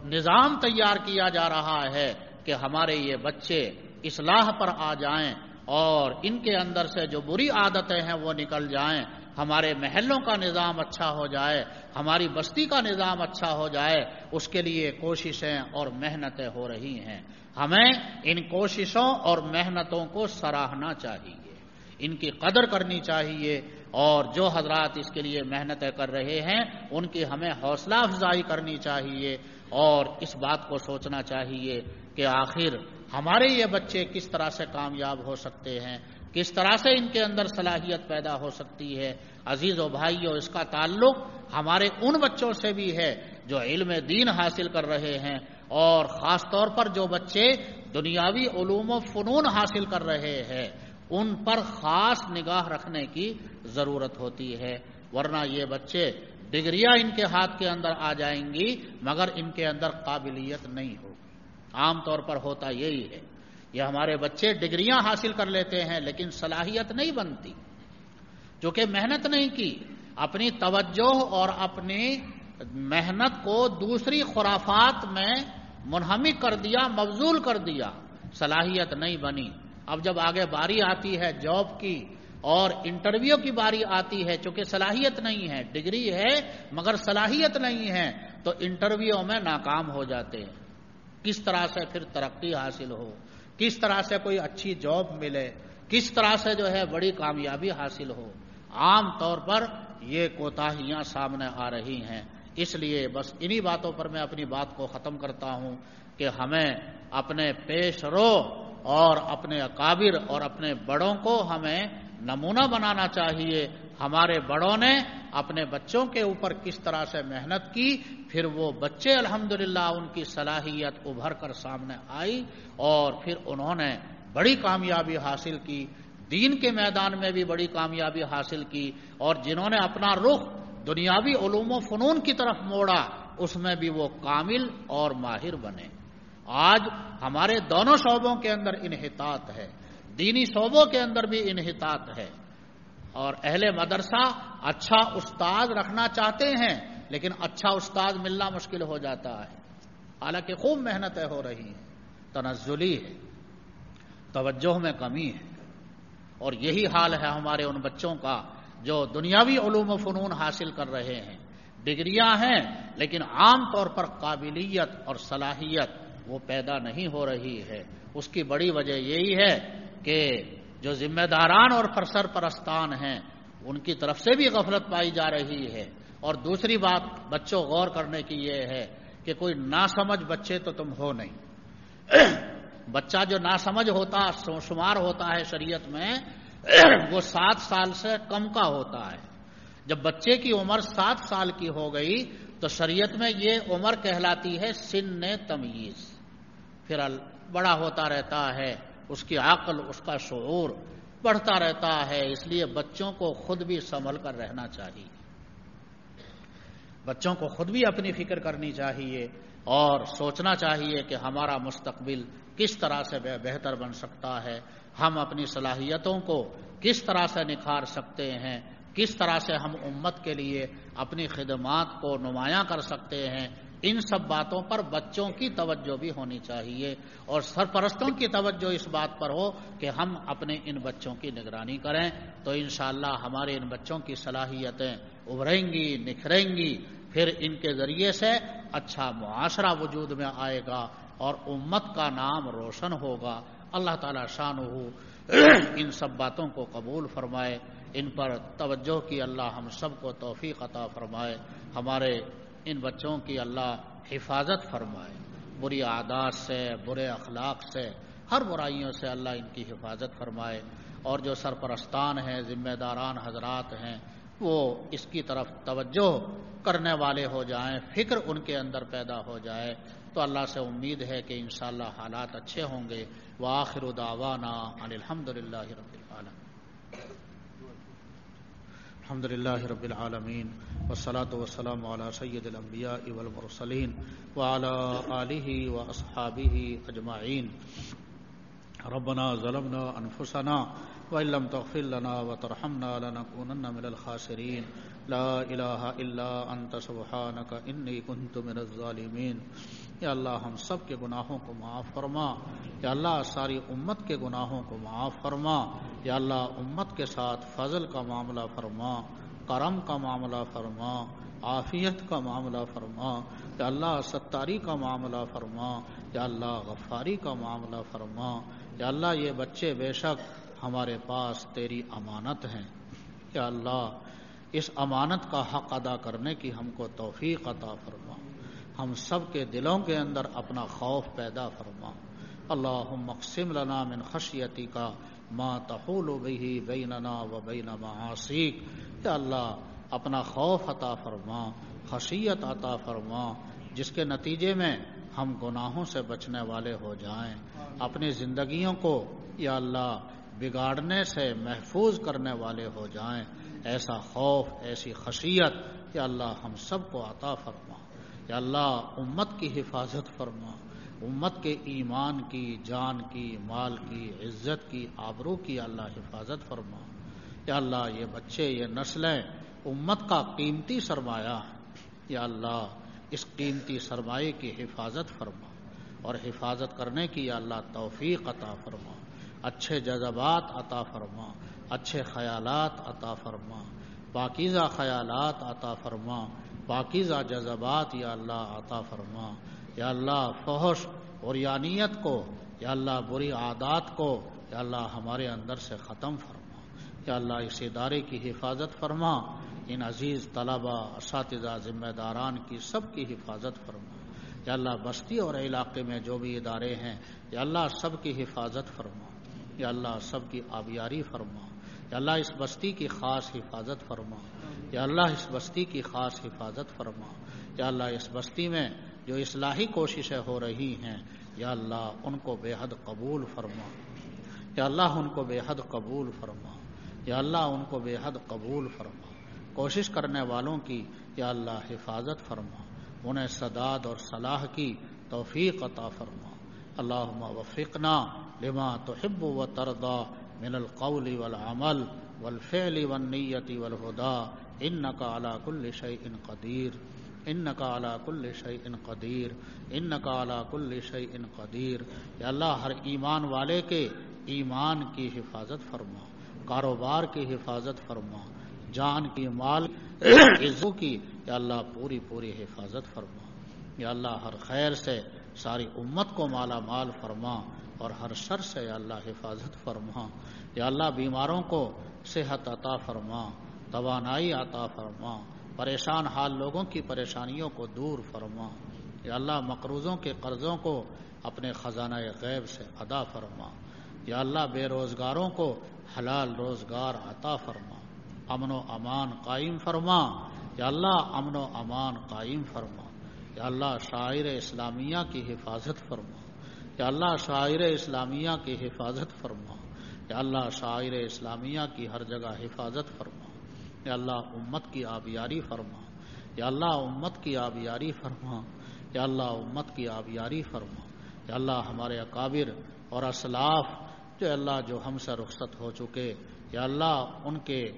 نظام تیار کیا جا رہا ہے کہ ہمارے یہ بچے اصلاح پر آ جائیں اور ان کے اندر سے جو بری عادتیں ہیں وہ نکل جائیں، ہمارے محلوں کا نظام اچھا ہو جائے، ہماری بستی کا نظام اچھا ہو جائے، اس کے لیے کوششیں اور محنتیں ہو رہی ہیں۔ ہمیں ان کوششوں اور محنتوں کو سراہنا چاہیے، ان کی قدر کرنی چاہیے، اور جو حضرات اس کے لیے محنتیں کر رہے ہیں ان کی ہمیں حوصلہ افزائی کرنی چاہیے، اور اس بات کو سوچنا چاہیے کہ آخر ہمارے یہ بچے کس طرح سے کامیاب ہو سکتے ہیں، کس طرح سے ان کے اندر صلاحیت پیدا ہو سکتی ہے۔ عزیز و بھائیو، اس کا تعلق ہمارے ان بچوں سے بھی ہے جو علم دین حاصل کر رہے ہیں، اور خاص طور پر جو بچے دنیاوی علوم و فنون حاصل کر رہے ہیں ان پر خاص نگاہ رکھنے کی ضرورت ہوتی ہے، ورنہ یہ بچے ڈگریاں ان کے ہاتھ کے اندر آ جائیں گی مگر ان کے اندر قابلیت نہیں ہوگی۔ عام طور پر ہوتا یہی ہے، یہ ہمارے بچے ڈگریاں حاصل کر لیتے ہیں لیکن صلاحیت نہیں بنتی، چونکہ محنت نہیں کی، اپنی توجہ اور اپنی محنت کو دوسری خرافات میں منہمک کر دیا، مبذول کر دیا، صلاحیت نہیں بنی۔ اب جب آگے باری آتی ہے جاب کی اور انٹرویو کی باری آتی ہے، چونکہ صلاحیت نہیں ہے، ڈگری ہے مگر صلاحیت نہیں ہے، تو انٹرویو میں ناکام ہو جاتے ہیں۔ کس طرح سے پھر ترقی حاصل ہو، کس طرح سے کوئی اچھی جاب ملے، کس طرح سے جو ہے بڑی کامیابی حاصل ہو، عام طور پر یہ کوتاہیاں سامنے آ رہی ہیں۔ اس لیے بس انہی باتوں پر میں اپنی بات کو ختم کرتا ہوں کہ ہمیں اپنے پیش رو اور اپنے اکابر اور اپنے بڑوں کو ہمیں نمونہ بنانا چاہیے۔ ہمارے بڑوں نے اپنے بچوں کے اوپر کس طرح سے محنت کی، پھر وہ بچے الحمدللہ ان کی صلاحیت ابھر کر سامنے آئی اور پھر انہوں نے بڑی کامیابی حاصل کی، دین کے میدان میں بھی بڑی کامیابی حاصل کی، اور جنہوں نے اپنا رخ دنیاوی علوم و فنون کی طرف موڑا اس میں بھی وہ کامل اور ماہر بنے۔ آج ہمارے دونوں شعبوں کے اندر انحطاط ہے، دینی شعبوں کے اندر بھی انحطاط ہے، اور اہل مدرسہ اچھا استاد رکھنا چاہتے ہیں لیکن اچھا استاد ملنا مشکل ہو جاتا ہے، حالانکہ خوب محنتیں ہو رہی ہیں، تنزلی ہے، توجہ میں کمی ہے۔ اور یہی حال ہے ہمارے ان بچوں کا جو دنیاوی علوم و فنون حاصل کر رہے ہیں، ڈگریاں ہیں لیکن عام طور پر قابلیت اور صلاحیت وہ پیدا نہیں ہو رہی ہے۔ اس کی بڑی وجہ یہی ہے کہ جو ذمہ داران اور سرپرستان ہیں ان کی طرف سے بھی غفلت پائی جا رہی ہے، اور دوسری بات بچوں غور کرنے کی یہ ہے کہ کوئی ناسمجھ بچے تو تم ہو نہیں۔ بچہ جو ناسمجھ ہوتا شمار ہوتا ہے شریعت میں وہ 7 سال سے کم کا ہوتا ہے۔ جب بچے کی عمر 7 سال کی ہو گئی تو شریعت میں یہ عمر کہلاتی ہے سن تمییز، پھر بڑا ہوتا رہتا ہے، اس کی عقل، اس کا شعور بڑھتا رہتا ہے، اس لیے بچوں کو خود بھی سنبھل کر رہنا چاہیے، بچوں کو خود بھی اپنی فکر کرنی چاہیے اور سوچنا چاہیے کہ ہمارا مستقبل کس طرح سے بہتر بن سکتا ہے، ہم اپنی صلاحیتوں کو کس طرح سے نکھار سکتے ہیں، کس طرح سے ہم امت کے لیے اپنی خدمات کو نمایاں کر سکتے ہیں۔ ان سب باتوں پر بچوں کی توجہ بھی ہونی چاہیے، اور سرپرستوں کی توجہ اس بات پر ہو کہ ہم اپنے ان بچوں کی نگرانی کریں، تو انشاءاللہ ہمارے ان بچوں کی صلاحیتیں ابھریں گی، نکھریں گی، پھر ان کے ذریعے سے اچھا معاشرہ وجود میں آئے گا اور امت کا نام روشن ہوگا۔ اللہ تعالی شانہ ان سب باتوں کو قبول فرمائے، ان پر توجہ کی اللہ ہم سب کو توفیق عطا فرمائے، ہمارے ان بچوں کی اللہ حفاظت فرمائے، بری عادات سے، برے اخلاق سے، ہر برائیوں سے اللہ ان کی حفاظت فرمائے، اور جو سرپرستان ہیں، ذمہ داران حضرات ہیں، وہ اس کی طرف توجہ کرنے والے ہو جائیں، فکر ان کے اندر پیدا ہو جائے، تو اللہ سے امید ہے کہ انشاءاللہ حالات اچھے ہوں گے۔ وآخر دعوانا ان الحمدللہ رب العالمین، الحمدللہ رب العالمین، والصلاة والسلام علی سید الانبیاء والمرسلین وعلی آلہ واصحابہ اجمعین۔ ربنا ظلمنا انفسنا وان لم تغفر لنا وترحمنا لنكونن من الخاسرین، لا الہ الا انت سبحانک انی کنت من الظالمین۔ یا اللہ ہم سب کے گناہوں کو معاف فرما، یا اللہ ساری امت کے گناہوں کو معاف فرما، یا اللہ امت کے ساتھ فضل کا معاملہ فرما، کرم کا معاملہ فرما، عافیت کا معاملہ فرما، یا اللہ ستاری کا معاملہ فرما، یا اللہ غفاری کا معاملہ فرما۔ یا اللہ یہ بچے بے شک ہمارے پاس تیری امانت ہیں، یا اللہ اس امانت کا حق ادا کرنے کی ہم کو توفیق عطا فرما، ہم سب کے دلوں کے اندر اپنا خوف پیدا فرما۔ اللہم اقسم لنا من خشیتک ما تحول بہ بیننا و بین معاصیک۔ یا اللہ اپنا خوف عطا فرما، خشیت عطا فرما، جس کے نتیجے میں ہم گناہوں سے بچنے والے ہو جائیں، اپنی زندگیوں کو یا اللہ بگاڑنے سے محفوظ کرنے والے ہو جائیں۔ ایسا خوف، ایسی خشیت یا اللہ ہم سب کو عطا فرما۔ یا اللہ امت کی حفاظت فرما، امت کے ایمان کی، جان کی، مال کی، عزت کی، آبرو کی اللہ حفاظت فرما۔ یا اللہ یہ بچے، یہ نسلیں امت کا قیمتی سرمایہ ہیں، یا اللہ اس قیمتی سرمایے کی حفاظت فرما اور حفاظت کرنے کی یا اللہ توفیق عطا فرما، اچھے جذبات عطا فرما، اچھے خیالات عطا فرما، پاکیزہ خیالات عطا فرما، پاکیزہ جذبات یا اللہ عطا فرما۔ یا اللہ فحش اور یانیت کو، یا اللہ بری عادات کو یا اللہ ہمارے اندر سے ختم فرما۔ یا اللہ اس ادارے کی حفاظت فرما، ان عزیز طلبہ، اساتذہ، ذمہ داران کی سب کی حفاظت فرما۔ یا اللہ بستی اور علاقے میں جو بھی ادارے ہیں یا اللہ سب کی حفاظت فرما، یا اللہ سب کی آبیاری فرما۔ یا اللہ اس بستی کی خاص حفاظت فرما، یا اللہ اس بستی کی خاص حفاظت فرما۔ یا اللہ اس بستی میں جو اصلاحی کوششیں ہو رہی ہیں یا اللہ ان کو بے حد قبول فرما، یا اللہ ان کو بے حد قبول فرما، یا اللہ ان کو بے حد قبول فرما۔ کوشش کرنے والوں کی یا اللہ حفاظت فرما، انہیں سداد اور صلاح کی توفیق عطا فرما۔ اللہم وفقنا لما تحب و ترضى من القول والعمل والفعل والنیت والہدى انک علی کل شیء قدیر، انک علی کل شیء قدیر، انک علی کل شیء قدیر۔ یا اللہ ہر ایمان والے کے ایمان کی حفاظت فرما، کاروبار کی حفاظت فرما، جان کی، مال عزو کی یا اللہ پوری پوری حفاظت فرما۔ یا اللہ ہر خیر سے ساری امت کو مالا مال فرما اور ہر شر سے یا اللہ حفاظت فرما۔ یا اللہ بیماروں کو صحت عطا فرما، توانائی عطا فرما، پریشان حال لوگوں کی پریشانیوں کو دور فرما۔ یا اللہ مقروضوں کے قرضوں کو اپنے خزانہ غیب سے ادا فرما۔ یا اللہ بے روزگاروں کو حلال روزگار عطا فرما، امن و امان قائم فرما۔ یا اللہ امن و امان قائم فرما۔ یا اللہ شاعر اسلامیہ کی حفاظت فرما، یا اللہ شاعر اسلامیہ کی حفاظت فرما، یا اللہ شاعر اسلامیہ کی ہر جگہ حفاظت فرما۔ یا اللہ امت کی آبیاری فرما، یا اللہ امت کی آبیاری فرما، یا اللہ امت کی آبیاری فرما۔ یا اللہ ہمارے اکابر اور اسلاف جو اللہ جو ہم سے رخصت ہو چکے یا اللہ ان کے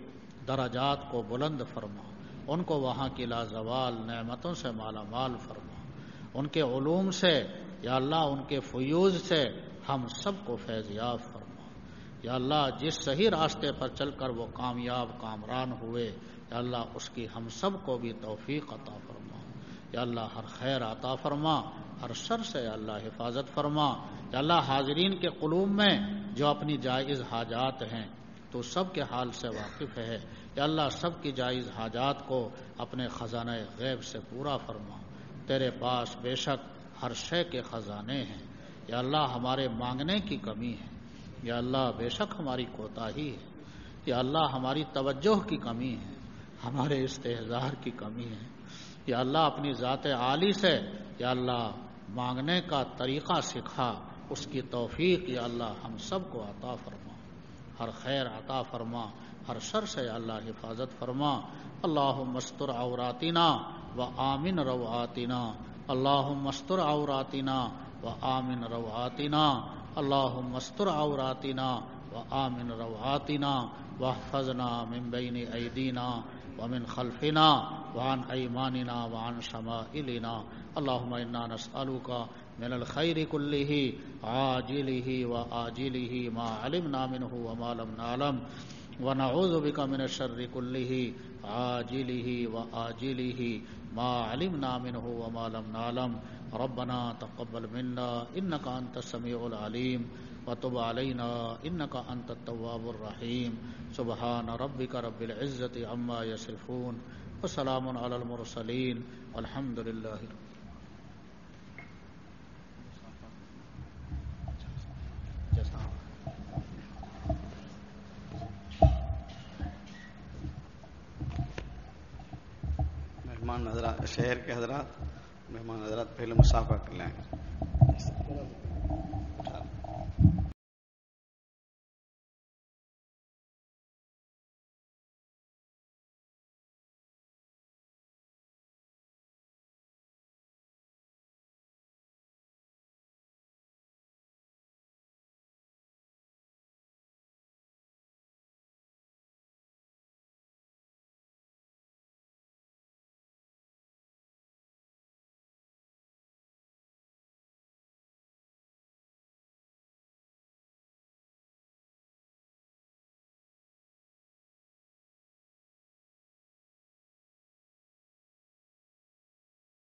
درجات کو بلند فرما، ان کو وہاں کی لازوال نعمتوں سے مالا مال فرما، ان کے علوم سے یا اللہ ان کے فیوض سے ہم سب کو فیض یاب فرما۔ یا اللہ جس صحیح راستے پر چل کر وہ کامیاب کامران ہوئے یا اللہ اس کی ہم سب کو بھی توفیق عطا فرما۔ یا اللہ ہر خیر عطا فرما، ہر شر سے یا اللہ حفاظت فرما۔ یا اللہ حاضرین کے قلوب میں جو اپنی جائز حاجات ہیں تو سب کے حال سے واقف ہے، یا اللہ سب کی جائز حاجات کو اپنے خزانہ غیب سے پورا فرما۔ تیرے پاس بے شک ہر شے کے خزانے ہیں، یا اللہ ہمارے مانگنے کی کمی ہے، یا اللہ بے شک ہماری کوتاہی ہے، یا اللہ ہماری توجہ کی کمی ہے، ہمارے استحضار کی کمی ہے۔ یا اللہ اپنی ذات عالی سے یا اللہ مانگنے کا طریقہ سکھا، اس کی توفیق یا اللہ ہم سب کو عطا فرما، ہر خیر عطا فرما، ہر شر سے یا اللہ حفاظت فرما۔ اللہم استر عوراتنا و آمن روعاتنا، اللہم استر عوراتنا و آمن روعاتنا، اللہم استر عوراتنا و آمن روعاتنا واحفظنا من بین ایدینا ومن خلفنا وعن ایماننا وعن شمائلنا۔ اللہم انا نسألک من الخیر کلہ عاجلہ و آجلہ ما علمنا منہ وما لم نعلم ونعوذ بك من الشر كله عاجله وآجله ما علمنا منه وما لم نعلم ربنا تقبل منا إنك أنت السميع العليم وتب علينا إنك أنت التواب الرحيم سبحان ربك رب العزة عما يصفون وسلام على المرسلين والحمد لله مہمان حضرات، شہر کے حضرات، مہمان حضرات پہلے مصافحہ کر لیں.